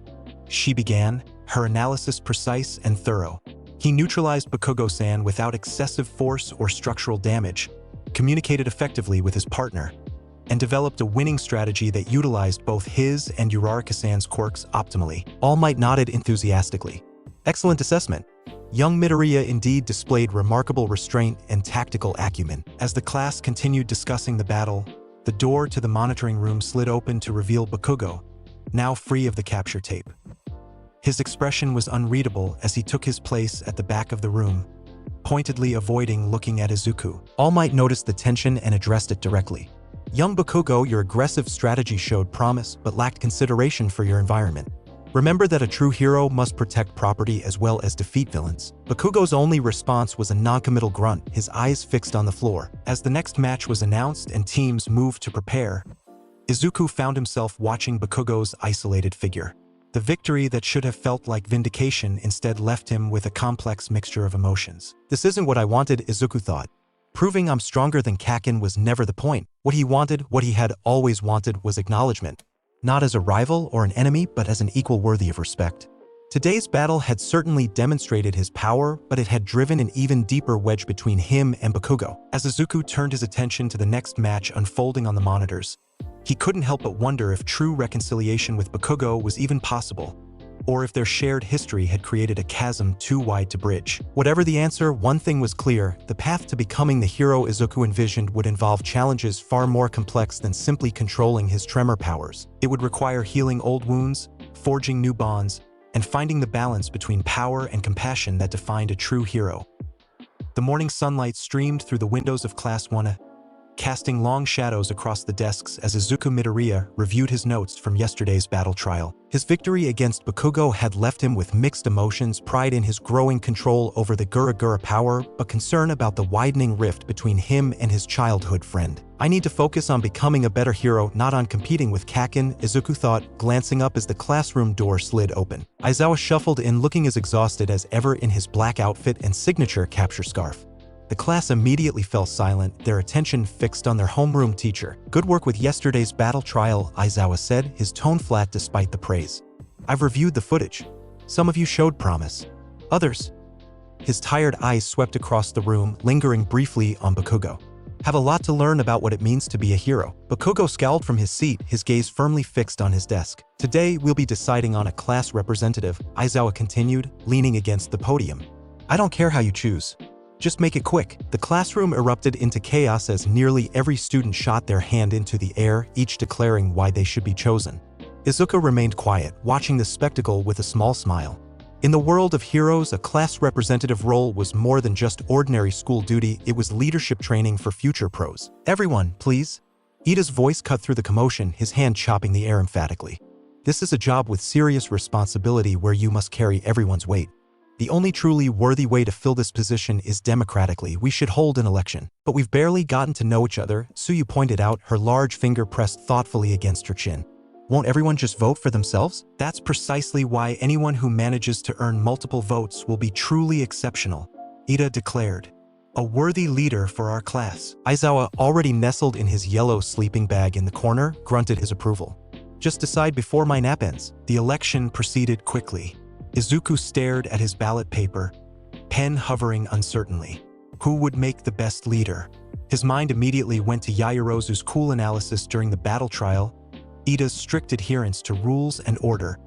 she began, her analysis precise and thorough. "He neutralized Bakugo-san without excessive force or structural damage, communicated effectively with his partner, and developed a winning strategy that utilized both his and Uraraka-san's quirks optimally." All Might nodded enthusiastically. "Excellent assessment. Young Midoriya indeed displayed remarkable restraint and tactical acumen." As the class continued discussing the battle, the door to the monitoring room slid open to reveal Bakugo, now free of the capture tape. His expression was unreadable as he took his place at the back of the room, pointedly avoiding looking at Izuku. All Might noticed the tension and addressed it directly. "Young Bakugo, your aggressive strategy showed promise but lacked consideration for your environment. Remember that a true hero must protect property as well as defeat villains." Bakugo's only response was a non-committal grunt, his eyes fixed on the floor. As the next match was announced and teams moved to prepare, Izuku found himself watching Bakugo's isolated figure. The victory that should have felt like vindication instead left him with a complex mixture of emotions. "This isn't what I wanted," Izuku thought. "Proving I'm stronger than Kakin was never the point. What he wanted, what he had always wanted, was acknowledgement. Not as a rival or an enemy, but as an equal worthy of respect." Today's battle had certainly demonstrated his power, but it had driven an even deeper wedge between him and Bakugo. As Izuku turned his attention to the next match unfolding on the monitors, he couldn't help but wonder if true reconciliation with Bakugo was even possible, or if their shared history had created a chasm too wide to bridge. Whatever the answer, one thing was clear: the path to becoming the hero Izuku envisioned would involve challenges far more complex than simply controlling his tremor powers. It would require healing old wounds, forging new bonds, and finding the balance between power and compassion that defined a true hero. The morning sunlight streamed through the windows of Class 1A, casting long shadows across the desks as Izuku Midoriya reviewed his notes from yesterday's battle trial. His victory against Bakugo had left him with mixed emotions, pride in his growing control over the Gura Gura power, but concern about the widening rift between him and his childhood friend. "I need to focus on becoming a better hero, not on competing with Kakin," Izuku thought, glancing up as the classroom door slid open. Aizawa shuffled in, looking as exhausted as ever in his black outfit and signature capture scarf. The class immediately fell silent, their attention fixed on their homeroom teacher. "Good work with yesterday's battle trial," Aizawa said, his tone flat despite the praise. "I've reviewed the footage. Some of you showed promise." Others. His tired eyes swept across the room, lingering briefly on Bakugo. Have a lot to learn about what it means to be a hero. Bakugo scowled from his seat, his gaze firmly fixed on his desk. Today, we'll be deciding on a class representative, Aizawa continued, leaning against the podium. I don't care how you choose. Just make it quick. The classroom erupted into chaos as nearly every student shot their hand into the air, each declaring why they should be chosen. Izuku remained quiet, watching the spectacle with a small smile. In the world of heroes, a class representative role was more than just ordinary school duty, it was leadership training for future pros. Everyone, please. Ida's voice cut through the commotion, his hand chopping the air emphatically. This is a job with serious responsibility where you must carry everyone's weight. The only truly worthy way to fill this position is democratically. We should hold an election. But we've barely gotten to know each other, Suyu pointed out, her large finger pressed thoughtfully against her chin. Won't everyone just vote for themselves? That's precisely why anyone who manages to earn multiple votes will be truly exceptional, Ida declared. A worthy leader for our class. Aizawa, already nestled in his yellow sleeping bag in the corner, grunted his approval. Just decide before my nap ends. The election proceeded quickly. Izuku stared at his ballot paper, pen hovering uncertainly. Who would make the best leader? His mind immediately went to Yaoyorozu's cool analysis during the battle trial, Ida's strict adherence to rules and order,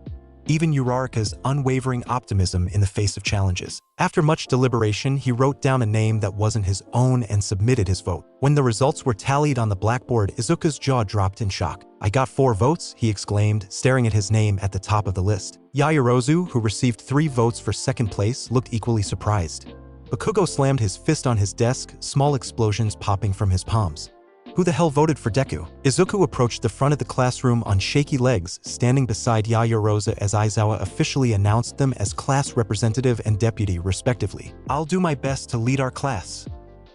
even Uraraka's unwavering optimism in the face of challenges. After much deliberation, he wrote down a name that wasn't his own and submitted his vote. When the results were tallied on the blackboard, Izuku's jaw dropped in shock. I got 4 votes, he exclaimed, staring at his name at the top of the list. Yaoyorozu, who received 3 votes for second place, looked equally surprised. Bakugo slammed his fist on his desk, small explosions popping from his palms. Who the hell voted for Deku? Izuku approached the front of the classroom on shaky legs, standing beside Yaoyorozu as Aizawa officially announced them as class representative and deputy, respectively. I'll do my best to lead our class,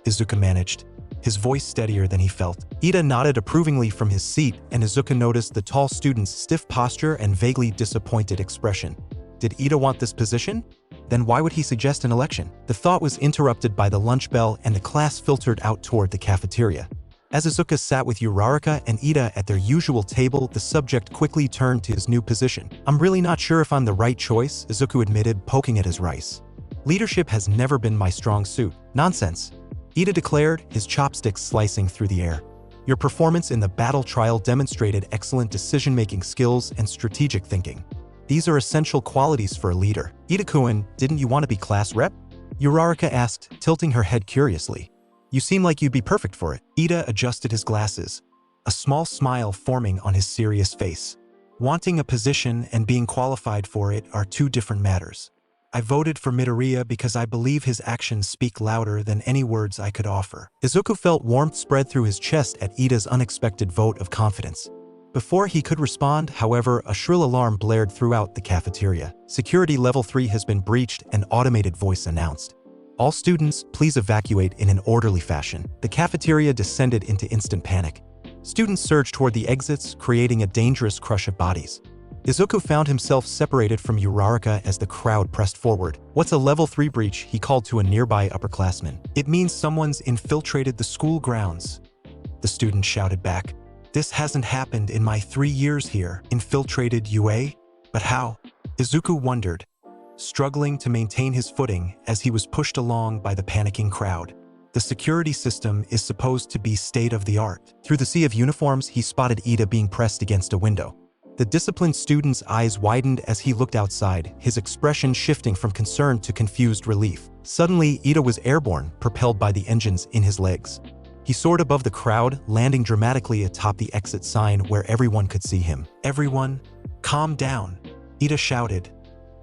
Izuku managed, his voice steadier than he felt. Ida nodded approvingly from his seat, and Izuku noticed the tall student's stiff posture and vaguely disappointed expression. Did Ida want this position? Then why would he suggest an election? The thought was interrupted by the lunch bell and the class filtered out toward the cafeteria. As Izuku sat with Uraraka and Ida at their usual table, the subject quickly turned to his new position. I'm really not sure if I'm the right choice, Izuku admitted, poking at his rice. Leadership has never been my strong suit. Nonsense, Ida declared, his chopsticks slicing through the air. Your performance in the battle trial demonstrated excellent decision-making skills and strategic thinking. These are essential qualities for a leader. Ida-kun, didn't you want to be class rep? Uraraka asked, tilting her head curiously. You seem like you'd be perfect for it. Ida adjusted his glasses, a small smile forming on his serious face. Wanting a position and being qualified for it are 2 different matters. I voted for Midoriya because I believe his actions speak louder than any words I could offer. Izuku felt warmth spread through his chest at Ida's unexpected vote of confidence. Before he could respond, however, a shrill alarm blared throughout the cafeteria. Security level 3 has been breached, an automated voice announced. All students, please evacuate in an orderly fashion. The cafeteria descended into instant panic. Students surged toward the exits, creating a dangerous crush of bodies. Izuku found himself separated from Uraraka as the crowd pressed forward. What's a level 3 breach? He called to a nearby upperclassman. It means someone's infiltrated the school grounds, the student shouted back. This hasn't happened in my 3 years here. Infiltrated UA? But how? Izuku wondered, struggling to maintain his footing as he was pushed along by the panicking crowd. The security system is supposed to be state-of-the-art. Through the sea of uniforms, he spotted Ida being pressed against a window. The disciplined student's eyes widened as he looked outside, his expression shifting from concern to confused relief. Suddenly, Ida was airborne, propelled by the engines in his legs. He soared above the crowd, landing dramatically atop the exit sign where everyone could see him. Everyone, calm down, Ida shouted,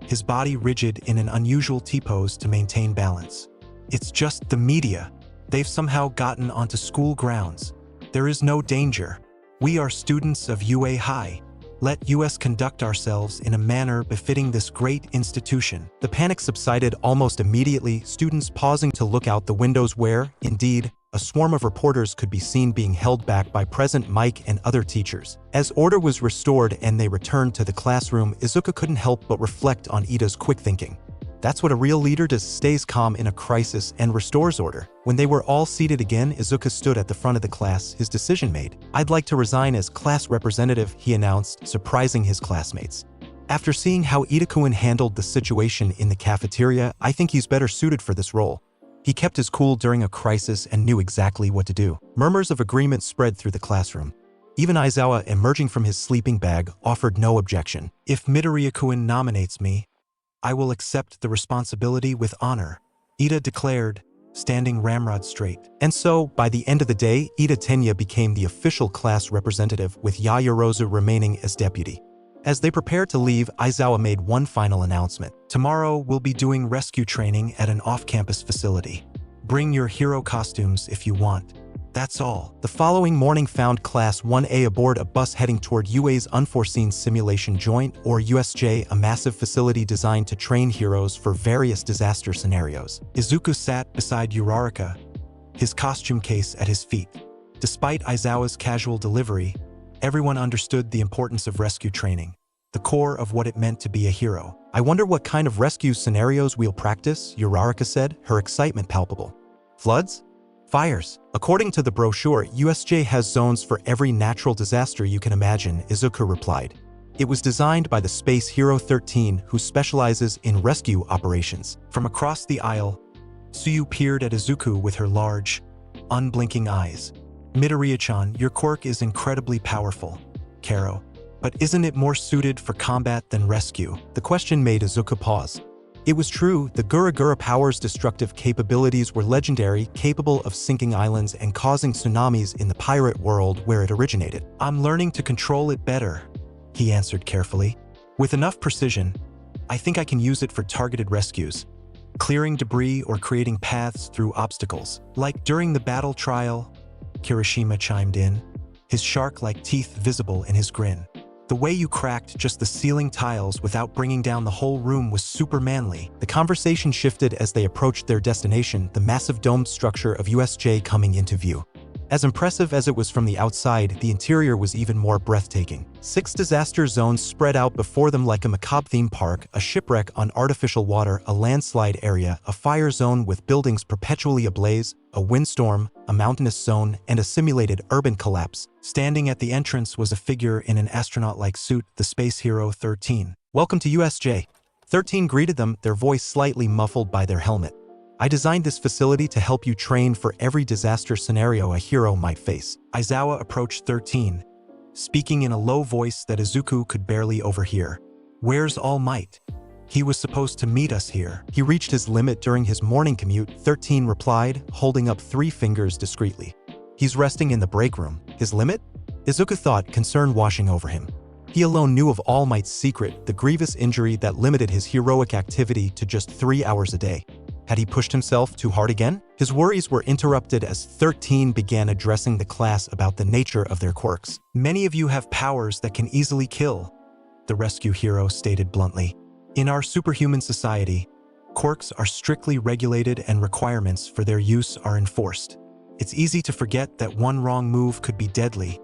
his body rigid in an unusual T-pose to maintain balance. It's just the media. They've somehow gotten onto school grounds. There is no danger. We are students of UA High. Let us conduct ourselves in a manner befitting this great institution. The panic subsided almost immediately, students pausing to look out the windows where, indeed, a swarm of reporters could be seen being held back by President Mike and other teachers. As order was restored and they returned to the classroom, Izuku couldn't help but reflect on Ida's quick thinking. That's what a real leader does, stays calm in a crisis and restores order. When they were all seated again, Izuku stood at the front of the class, his decision made. I'd like to resign as class representative, he announced, surprising his classmates. After seeing how Ida-kun handled the situation in the cafeteria, I think he's better suited for this role. He kept his cool during a crisis and knew exactly what to do. Murmurs of agreement spread through the classroom. Even Aizawa, emerging from his sleeping bag, offered no objection. If Midoriya-kun nominates me, I will accept the responsibility with honor, Ida declared, standing ramrod straight. And so, by the end of the day, Ida Tenya became the official class representative, with Yaoyorozu remaining as deputy. As they prepared to leave, Aizawa made one final announcement. Tomorrow, we'll be doing rescue training at an off-campus facility. Bring your hero costumes if you want. That's all. The following morning found Class 1A aboard a bus heading toward UA's Unforeseen Simulation Joint, or USJ, a massive facility designed to train heroes for various disaster scenarios. Izuku sat beside Uraraka, his costume case at his feet. Despite Aizawa's casual delivery, everyone understood the importance of rescue training, the core of what it meant to be a hero. I wonder what kind of rescue scenarios we'll practice, Uraraka said, her excitement palpable. Floods? Fires. According to the brochure, USJ has zones for every natural disaster you can imagine, Izuku replied. It was designed by the Space Hero 13, who specializes in rescue operations. From across the aisle, Suyu peered at Izuku with her large, unblinking eyes. Midoriya-chan, your quirk is incredibly powerful, Karo. But isn't it more suited for combat than rescue? The question made Izuku pause. It was true, the Gura Gura power's destructive capabilities were legendary, capable of sinking islands and causing tsunamis in the pirate world where it originated. I'm learning to control it better, he answered carefully. With enough precision, I think I can use it for targeted rescues, clearing debris or creating paths through obstacles. Like during the battle trial, Kirishima chimed in, his shark-like teeth visible in his grin. The way you cracked just the ceiling tiles without bringing down the whole room was super manly. The conversation shifted as they approached their destination, the massive domed structure of USJ coming into view. As impressive as it was from the outside, the interior was even more breathtaking. 6 disaster zones spread out before them like a macabre theme park, a shipwreck on artificial water, a landslide area, a fire zone with buildings perpetually ablaze, a windstorm, a mountainous zone, and a simulated urban collapse. Standing at the entrance was a figure in an astronaut-like suit, the Space Hero 13. Welcome to USJ. 13 greeted them, their voice slightly muffled by their helmet. I designed this facility to help you train for every disaster scenario a hero might face. Aizawa approached 13, speaking in a low voice that Izuku could barely overhear. Where's All Might? He was supposed to meet us here. He reached his limit during his morning commute, 13 replied, holding up 3 fingers discreetly. He's resting in the break room. His limit? Izuku thought, concern washing over him. He alone knew of All Might's secret, the grievous injury that limited his heroic activity to just 3 hours a day. Had he pushed himself too hard again? His worries were interrupted as 13 began addressing the class about the nature of their quirks. Many of you have powers that can easily kill, the rescue hero stated bluntly. In our superhuman society, quirks are strictly regulated and requirements for their use are enforced. It's easy to forget that one wrong move could be deadly,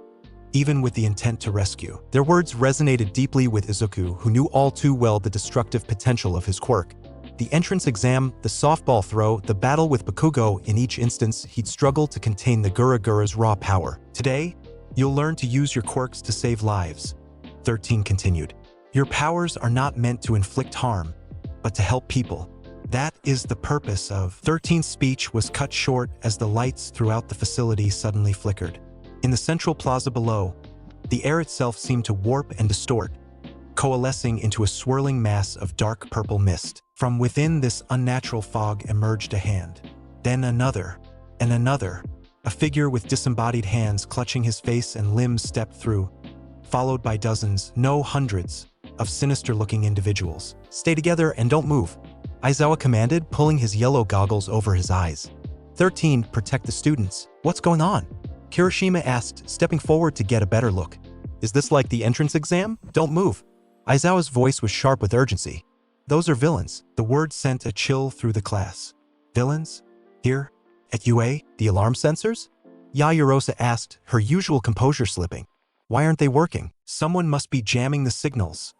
even with the intent to rescue. Their words resonated deeply with Izuku, who knew all too well the destructive potential of his quirk. The entrance exam, the softball throw, the battle with Bakugo, in each instance, he'd struggled to contain the Gura Gura's raw power. Today, you'll learn to use your quirks to save lives, 13 continued. Your powers are not meant to inflict harm, but to help people. That is the purpose of 13's speech was cut short as the lights throughout the facility suddenly flickered. In the central plaza below, the air itself seemed to warp and distort, coalescing into a swirling mass of dark purple mist. From within this unnatural fog emerged a hand. Then another, and another. A figure with disembodied hands clutching his face and limbs stepped through, followed by dozens, no hundreds, of sinister-looking individuals. Stay together and don't move, Aizawa commanded, pulling his yellow goggles over his eyes. 13, protect the students. What's going on? Kirishima asked, stepping forward to get a better look. Is this like the entrance exam? Don't move. Aizawa's voice was sharp with urgency. Those are villains. The word sent a chill through the class. Villains? Here? At UA? The alarm sensors? Yaoyorozu asked, her usual composure slipping. Why aren't they working? Someone must be jamming the signals,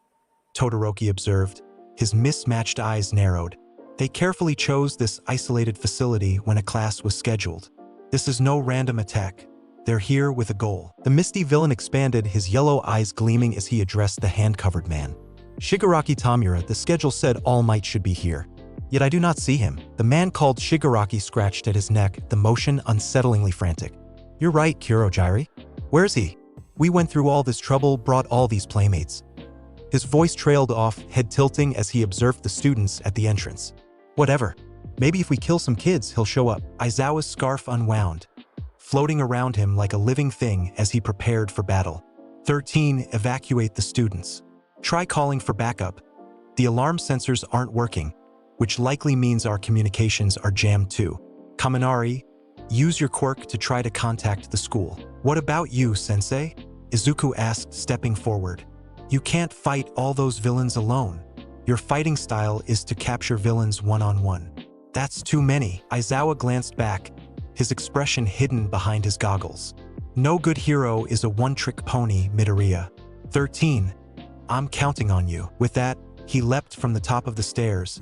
Todoroki observed. His mismatched eyes narrowed. They carefully chose this isolated facility when a class was scheduled. This is no random attack. They're here with a goal. The misty villain expanded, his yellow eyes gleaming as he addressed the hand-covered man. Shigaraki Tamura, the schedule said All Might should be here. Yet I do not see him. The man called Shigaraki scratched at his neck, the motion unsettlingly frantic. You're right, Kurojiri. Where's he? We went through all this trouble, brought all these playmates. His voice trailed off, head tilting as he observed the students at the entrance. Whatever. Maybe if we kill some kids, he'll show up. Aizawa's scarf unwound, floating around him like a living thing as he prepared for battle. 13. Evacuate the students. Try calling for backup. The alarm sensors aren't working, which likely means our communications are jammed too. Kaminari, use your quirk to try to contact the school. What about you, Sensei? Izuku asked, stepping forward. You can't fight all those villains alone. Your fighting style is to capture villains one-on-one. That's too many. Aizawa glanced back, his expression hidden behind his goggles. No good hero is a one-trick pony, Midoriya. 13. I'm counting on you. With that, he leapt from the top of the stairs,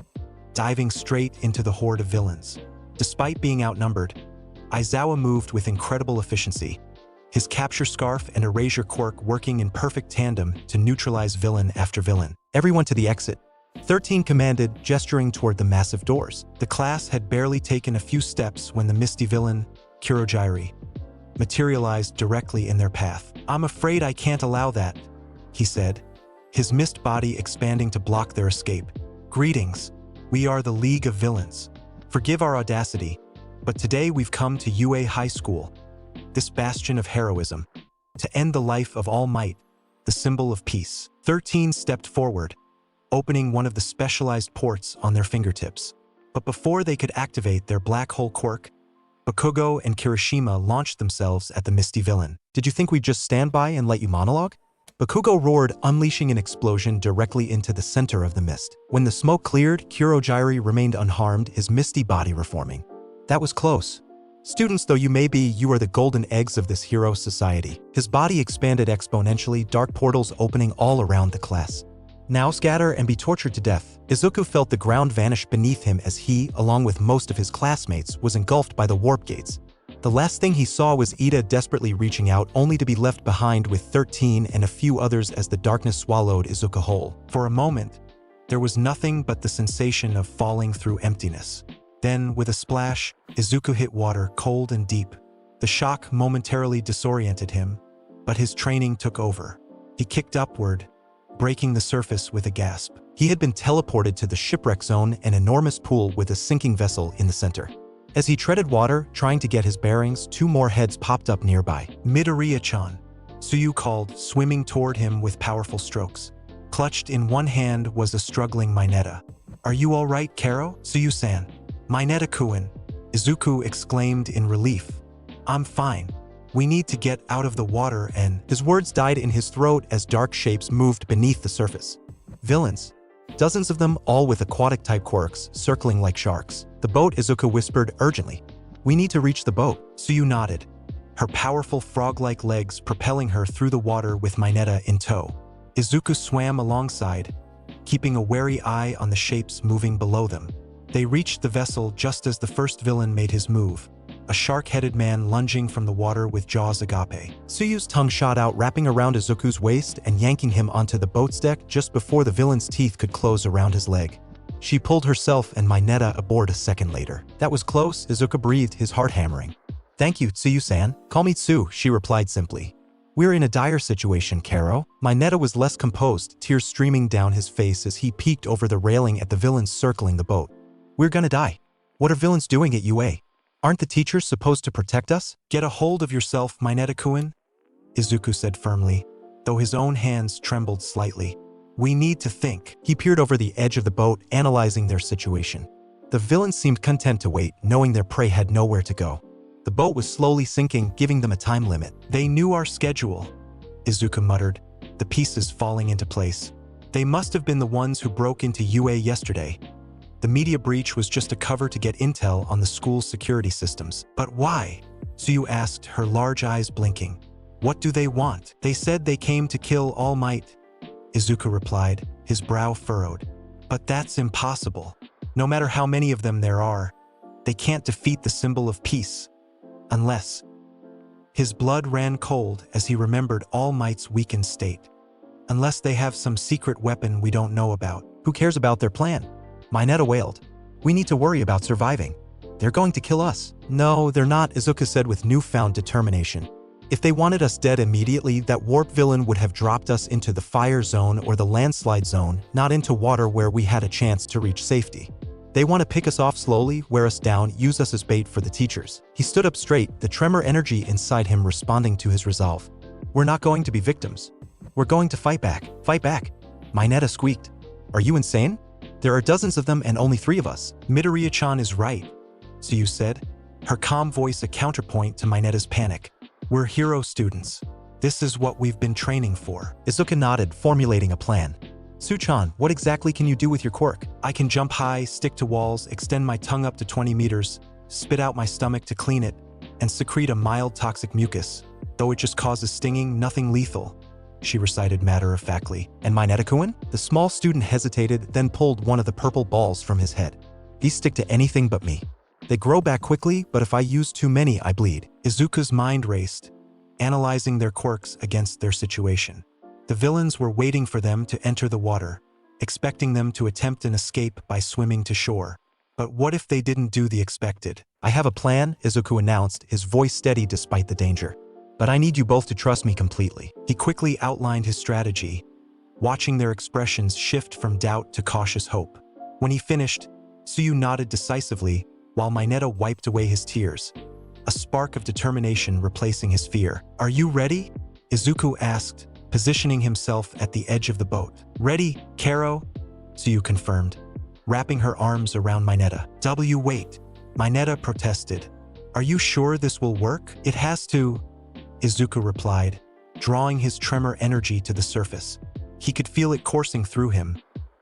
diving straight into the horde of villains. Despite being outnumbered, Aizawa moved with incredible efficiency, his capture scarf and erasure quirk working in perfect tandem to neutralize villain after villain. Everyone to the exit. 13 commanded, gesturing toward the massive doors. The class had barely taken a few steps when the misty villain, Kurojiri, materialized directly in their path. I'm afraid I can't allow that, he said, his mist body expanding to block their escape. Greetings. We are the League of Villains. Forgive our audacity, but today we've come to UA High School, this bastion of heroism, to end the life of All Might, the symbol of peace. 13 stepped forward, opening one of the specialized ports on their fingertips. But before they could activate their black hole quirk, Bakugo and Kirishima launched themselves at the misty villain. Did you think we'd just stand by and let you monologue? Bakugo roared, unleashing an explosion directly into the center of the mist. When the smoke cleared, Kurojiri remained unharmed, his misty body reforming. That was close. Students though you may be, you are the golden eggs of this hero society. His body expanded exponentially, dark portals opening all around the class. Now scatter and be tortured to death. Izuku felt the ground vanish beneath him as he, along with most of his classmates, was engulfed by the warp gates. The last thing he saw was Ida desperately reaching out, only to be left behind with 13 and a few others as the darkness swallowed Izuku whole. For a moment, there was nothing but the sensation of falling through emptiness. Then, with a splash, Izuku hit water, cold and deep. The shock momentarily disoriented him, but his training took over. He kicked upward, breaking the surface with a gasp. He had been teleported to the shipwreck zone, an enormous pool with a sinking vessel in the center. As he treaded water, trying to get his bearings, two more heads popped up nearby. Midoriya-chan, Tsuyu called, swimming toward him with powerful strokes. Clutched in one hand was a struggling Mineta. Are you all right, Karo? Tsuyu-san. Mineta-kun, Izuku exclaimed in relief. I'm fine. We need to get out of the water and… His words died in his throat as dark shapes moved beneath the surface. Villains. Dozens of them, all with aquatic-type quirks, circling like sharks. The boat, Izuku whispered urgently. We need to reach the boat. Tsuyu nodded, her powerful frog-like legs propelling her through the water with Mineta in tow. Izuku swam alongside, keeping a wary eye on the shapes moving below them. They reached the vessel just as the first villain made his move, a shark-headed man lunging from the water with jaws agape. Tsuyu's tongue shot out, wrapping around Izuku's waist and yanking him onto the boat's deck just before the villain's teeth could close around his leg. She pulled herself and Mineta aboard a second later. That was close, Izuku breathed, his heart hammering. Thank you, Tsuyu-san. Call me Tsu, she replied simply. We're in a dire situation, Karo. Mineta was less composed, tears streaming down his face as he peeked over the railing at the villains circling the boat. We're gonna die. What are villains doing at UA? Aren't the teachers supposed to protect us? Get a hold of yourself, Mineta-kun, Izuku said firmly, though his own hands trembled slightly. We need to think. He peered over the edge of the boat, analyzing their situation. The villains seemed content to wait, knowing their prey had nowhere to go. The boat was slowly sinking, giving them a time limit. They knew our schedule, Izuku muttered, the pieces falling into place. They must have been the ones who broke into UA yesterday. The media breach was just a cover to get intel on the school's security systems. But why? Tsuyu asked, her large eyes blinking. What do they want? They said they came to kill All Might, Izuku replied, his brow furrowed. But that's impossible. No matter how many of them there are, they can't defeat the symbol of peace. Unless… His blood ran cold as he remembered All Might's weakened state. Unless they have some secret weapon we don't know about. Who cares about their plan? Mineta wailed. We need to worry about surviving. They're going to kill us. No, they're not, Izuku said with newfound determination. If they wanted us dead immediately, that warp villain would have dropped us into the fire zone or the landslide zone, not into water where we had a chance to reach safety. They want to pick us off slowly, wear us down, use us as bait for the teachers. He stood up straight, the tremor energy inside him responding to his resolve. We're not going to be victims. We're going to fight back. Fight back. Mineta squeaked. Are you insane? There are dozens of them and only 3 of us. Midoriya-chan is right. So you said? Her calm voice a counterpoint to Mineta's panic. We're hero students. This is what we've been training for. Izuku nodded, formulating a plan. Su-chan, what exactly can you do with your quirk? I can jump high, stick to walls, extend my tongue up to 20 meters, spit out my stomach to clean it, and secrete a mild toxic mucus. Though it just causes stinging, nothing lethal, she recited matter-of-factly. And Mineta-kun? The small student hesitated, then pulled one of the purple balls from his head. These stick to anything but me. They grow back quickly, but if I use too many, I bleed. Izuku's mind raced, analyzing their quirks against their situation. The villains were waiting for them to enter the water, expecting them to attempt an escape by swimming to shore. But what if they didn't do the expected? I have a plan, Izuku announced, his voice steady despite the danger. But I need you both to trust me completely. He quickly outlined his strategy, watching their expressions shift from doubt to cautious hope. When he finished, Tsuyu nodded decisively, while Mineta wiped away his tears, a spark of determination replacing his fear. Are you ready? Izuku asked, positioning himself at the edge of the boat. Ready, Karo? Tsuyu confirmed, wrapping her arms around Mineta. Wait. Mineta protested. Are you sure this will work? It has to, Izuku replied, drawing his tremor energy to the surface. He could feel it coursing through him,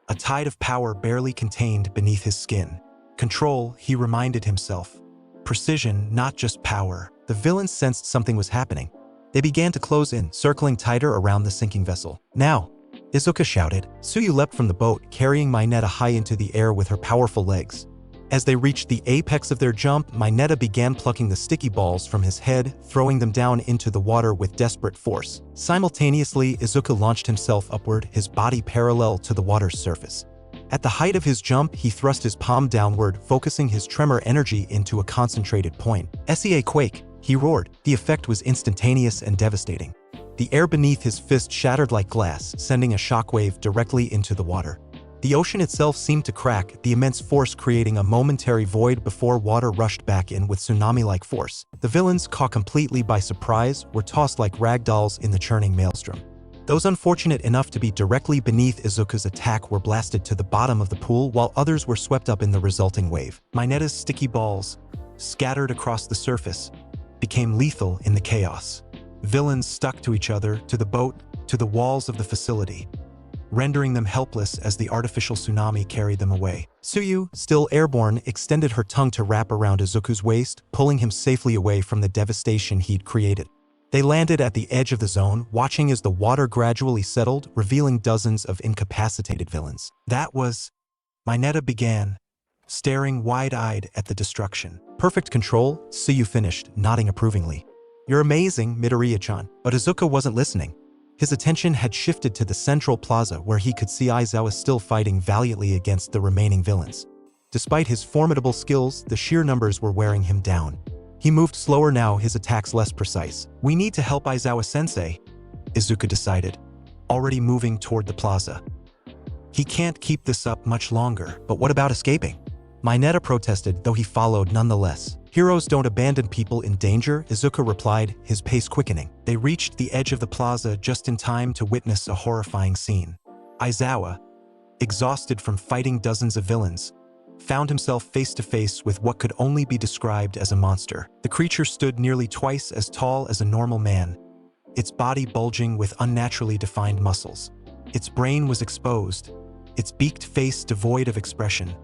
a tide of power barely contained beneath his skin. Control, he reminded himself. Precision, not just power. The villains sensed something was happening. They began to close in, circling tighter around the sinking vessel. Now, Izuku shouted. Tsuyu leapt from the boat, carrying Mineta high into the air with her powerful legs. As they reached the apex of their jump, Mineta began plucking the sticky balls from his head, throwing them down into the water with desperate force. Simultaneously, Izuku launched himself upward, his body parallel to the water's surface. At the height of his jump, he thrust his palm downward, focusing his tremor energy into a concentrated point. "SEA quake!" he roared. The effect was instantaneous and devastating. The air beneath his fist shattered like glass, sending a shockwave directly into the water. The ocean itself seemed to crack, the immense force creating a momentary void before water rushed back in with tsunami-like force. The villains, caught completely by surprise, were tossed like ragdolls in the churning maelstrom. Those unfortunate enough to be directly beneath Izuku's attack were blasted to the bottom of the pool, while others were swept up in the resulting wave. Mineta's sticky balls, scattered across the surface, became lethal in the chaos. Villains stuck to each other, to the boat, to the walls of the facility, rendering them helpless as the artificial tsunami carried them away. Tsuyu, still airborne, extended her tongue to wrap around Izuku's waist, pulling him safely away from the devastation he'd created. They landed at the edge of the zone, watching as the water gradually settled, revealing dozens of incapacitated villains. That was... Mineta began, staring wide-eyed at the destruction. Perfect control, Tsuyu finished, nodding approvingly. You're amazing, Midoriya-chan. But Izuku wasn't listening. His attention had shifted to the central plaza where he could see Aizawa still fighting valiantly against the remaining villains. Despite his formidable skills, the sheer numbers were wearing him down. He moved slower now, his attacks less precise. We need to help Aizawa-sensei, Izuku decided, already moving toward the plaza. He can't keep this up much longer, but what about escaping? Mineta protested, though he followed nonetheless. Heroes don't abandon people in danger, Izuku replied, his pace quickening. They reached the edge of the plaza just in time to witness a horrifying scene. Aizawa, exhausted from fighting dozens of villains, found himself face to face with what could only be described as a monster. The creature stood nearly twice as tall as a normal man, its body bulging with unnaturally defined muscles. Its brain was exposed, its beaked face devoid of expression,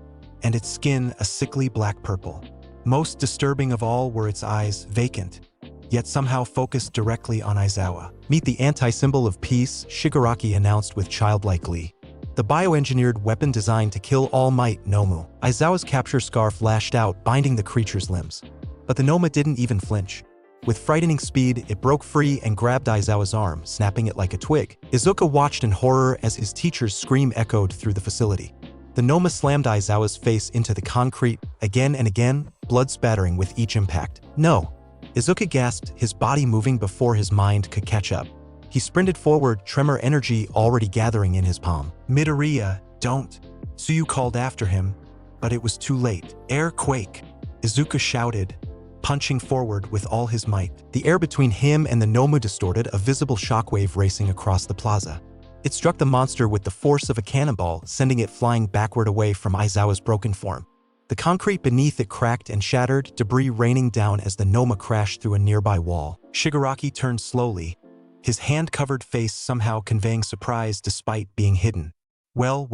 and its skin a sickly black purple. Most disturbing of all were its eyes, vacant, yet somehow focused directly on Aizawa. Meet the anti-symbol of peace, Shigaraki announced with childlike glee. The bioengineered weapon designed to kill All Might, NOMU. Aizawa's capture scarf lashed out, binding the creature's limbs. But the Noma didn't even flinch. With frightening speed, it broke free and grabbed Aizawa's arm, snapping it like a twig. Izuku watched in horror as his teacher's scream echoed through the facility. The NOMU slammed Aizawa's face into the concrete, again and again, blood spattering with each impact. "No!" Izuku gasped, his body moving before his mind could catch up. He sprinted forward, tremor energy already gathering in his palm. "Midoriya, don't!" Tsuyu called after him, but it was too late. "Air quake!" Izuku shouted, punching forward with all his might. The air between him and the NOMU distorted, a visible shockwave racing across the plaza. It struck the monster with the force of a cannonball, sending it flying backward away from Aizawa's broken form. The concrete beneath it cracked and shattered, debris raining down as the NOMU crashed through a nearby wall. Shigaraki turned slowly, his hand-covered face somehow conveying surprise despite being hidden. Well,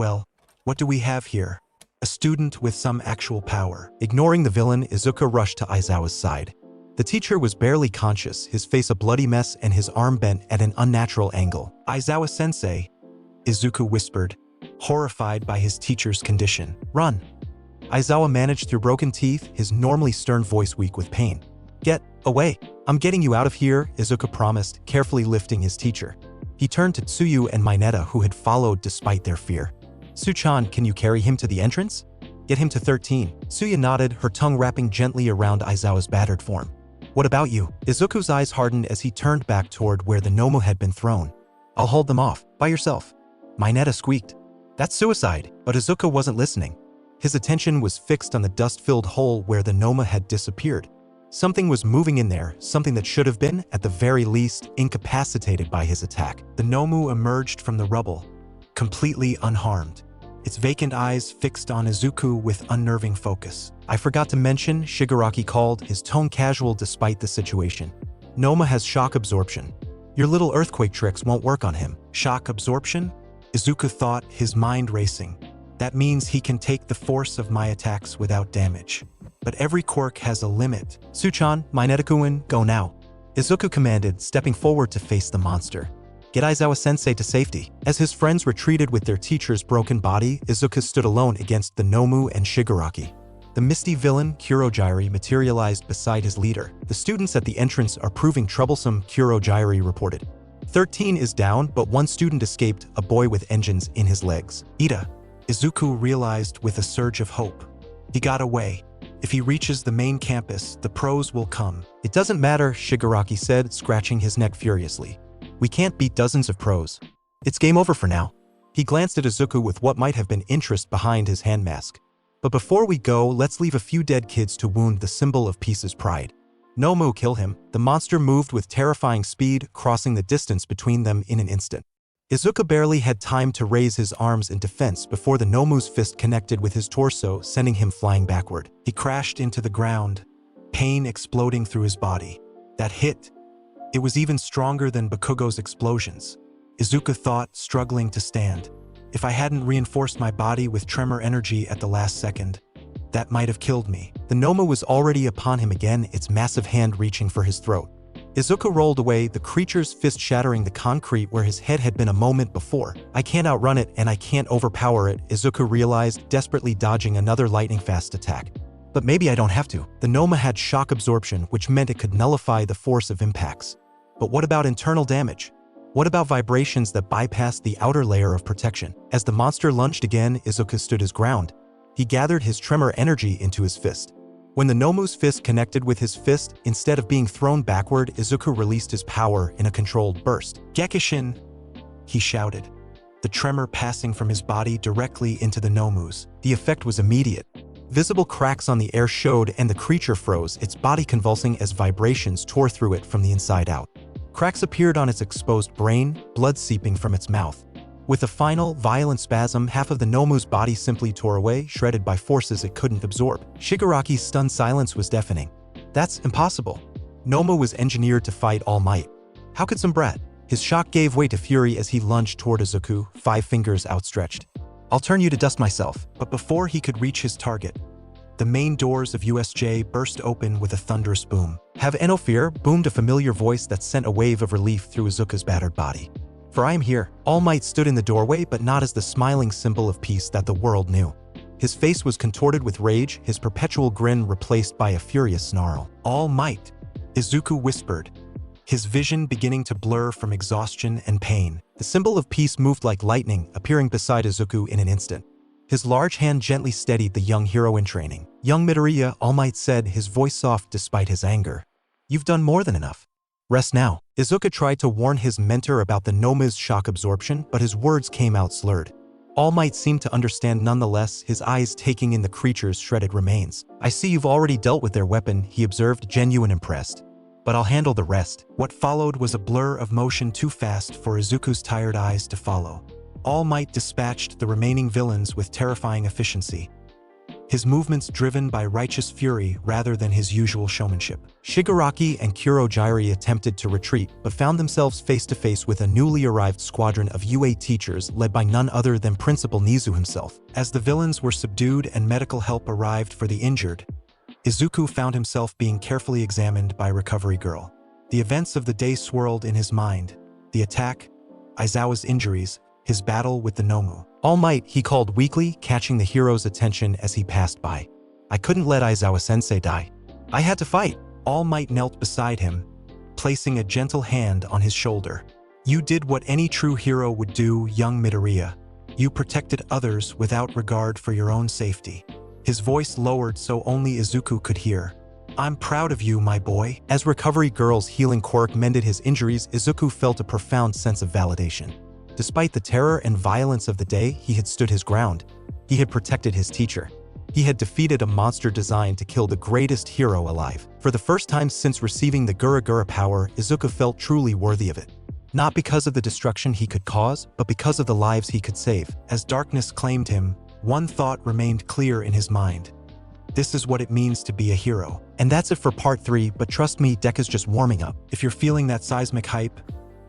what do we have here? A student with some actual power." Ignoring the villain, Izuku rushed to Aizawa's side. The teacher was barely conscious, his face a bloody mess and his arm bent at an unnatural angle. "Aizawa-sensei," Izuku whispered, horrified by his teacher's condition. "Run!" Aizawa managed through broken teeth, his normally stern voice weak with pain. "Get away! I'm getting you out of here," Izuku promised, carefully lifting his teacher. He turned to Tsuyu and Mineta, who had followed despite their fear. "Su-chan, can you carry him to the entrance? Get him to 13. Tsuyu nodded, her tongue wrapping gently around Aizawa's battered form. "What about you?" Izuku's eyes hardened as he turned back toward where the NOMU had been thrown. "I'll hold them off, by yourself." Mineta squeaked. "That's suicide." But Izuku wasn't listening. His attention was fixed on the dust-filled hole where the NOMU had disappeared. Something was moving in there, something that should have been, at the very least, incapacitated by his attack. The NOMU emerged from the rubble, completely unharmed, its vacant eyes fixed on Izuku with unnerving focus. "I forgot to mention," Shigaraki called, his tone casual despite the situation. "NOMU has shock absorption. Your little earthquake tricks won't work on him." "Shock absorption?" Izuku thought, his mind racing. "That means he can take the force of my attacks without damage. But every quirk has a limit." "Su-chan, Mineta-kun, go now," Izuku commanded, stepping forward to face the monster. "Get Aizawa-sensei to safety." As his friends retreated with their teacher's broken body, Izuku stood alone against the NOMU and Shigaraki. The misty villain, Kurogyri, materialized beside his leader. "The students at the entrance are proving troublesome," Kurogyri reported. 13 is down, but one student escaped, a boy with engines in his legs. "Ida," Izuku realized with a surge of hope. "He got away. If he reaches the main campus, the pros will come." "It doesn't matter," Shigaraki said, scratching his neck furiously. "We can't beat dozens of pros. It's game over for now." He glanced at Izuku with what might have been interest behind his hand mask. "But before we go, let's leave a few dead kids to wound the symbol of peace's pride." "NOMU, kill him." The monster moved with terrifying speed, crossing the distance between them in an instant. Izuku barely had time to raise his arms in defense before the NOMU's fist connected with his torso, sending him flying backward. He crashed into the ground, pain exploding through his body. That hit, it was even stronger than Bakugo's explosions. Izuku thought, struggling to stand. "If I hadn't reinforced my body with tremor energy at the last second, that might have killed me." The NOMU was already upon him again, its massive hand reaching for his throat. Izuku rolled away, the creature's fist shattering the concrete where his head had been a moment before. "I can't outrun it, and I can't overpower it," Izuku realized, desperately dodging another lightning-fast attack. "But maybe I don't have to." The NOMU had shock absorption, which meant it could nullify the force of impacts. But what about internal damage? What about vibrations that bypassed the outer layer of protection? As the monster lunged again, Izuku stood his ground. He gathered his tremor energy into his fist. When the NOMU's fist connected with his fist, instead of being thrown backward, Izuku released his power in a controlled burst. "Gekishin!" he shouted, the tremor passing from his body directly into the NOMU's. The effect was immediate. Visible cracks on the air showed and the creature froze, its body convulsing as vibrations tore through it from the inside out. Cracks appeared on its exposed brain, blood seeping from its mouth. With a final, violent spasm, half of the NOMU's body simply tore away, shredded by forces it couldn't absorb. Shigaraki's stunned silence was deafening. "That's impossible. NOMU was engineered to fight all might. How could some brat?" His shock gave way to fury as he lunged toward Izuku, 5 fingers outstretched. "I'll turn you to dust myself." But before he could reach his target, the main doors of USJ burst open with a thunderous boom. "Have no fear," boomed a familiar voice that sent a wave of relief through Izuku's battered body. "For I am here." All Might stood in the doorway, but not as the smiling symbol of peace that the world knew. His face was contorted with rage, his perpetual grin replaced by a furious snarl. "All Might." Izuku whispered, his vision beginning to blur from exhaustion and pain. The symbol of peace moved like lightning, appearing beside Izuku in an instant. His large hand gently steadied the young hero in training. Young Midoriya, All Might said, his voice soft despite his anger. You've done more than enough. Rest now. Izuku tried to warn his mentor about the NOMU's shock absorption, but his words came out slurred. All Might seemed to understand nonetheless, his eyes taking in the creature's shredded remains. I see you've already dealt with their weapon, he observed, genuine impressed. But I'll handle the rest. What followed was a blur of motion too fast for Izuku's tired eyes to follow. All Might dispatched the remaining villains with terrifying efficiency, his movements driven by righteous fury rather than his usual showmanship. Shigaraki and Kurogiri attempted to retreat, but found themselves face-to-face with a newly arrived squadron of UA teachers led by none other than Principal Nizu himself. As the villains were subdued and medical help arrived for the injured, Izuku found himself being carefully examined by Recovery Girl. The events of the day swirled in his mind. The attack, Aizawa's injuries, his battle with the NOMU. All Might, he called weakly, catching the hero's attention as he passed by. I couldn't let Aizawa-sensei die. I had to fight. All Might knelt beside him, placing a gentle hand on his shoulder. You did what any true hero would do, young Midoriya. You protected others without regard for your own safety. His voice lowered so only Izuku could hear. I'm proud of you, my boy. As Recovery Girl's healing quirk mended his injuries, Izuku felt a profound sense of validation. Despite the terror and violence of the day, he had stood his ground. He had protected his teacher. He had defeated a monster designed to kill the greatest hero alive. For the first time since receiving the Gura Gura power, Izuku felt truly worthy of it. Not because of the destruction he could cause, but because of the lives he could save. As darkness claimed him, one thought remained clear in his mind. This is what it means to be a hero. And that's it for part 3, but trust me, Deku's just warming up. If you're feeling that seismic hype,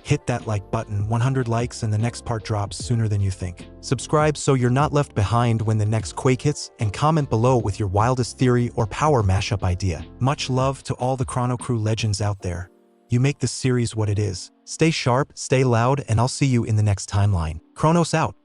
hit that like button. 100 likes and the next part drops sooner than you think. Subscribe so you're not left behind when the next quake hits, and comment below with your wildest theory or power mashup idea. Much love to all the ChronoCrew legends out there. You make this series what it is. Stay sharp, stay loud, and I'll see you in the next timeline. Chronos out.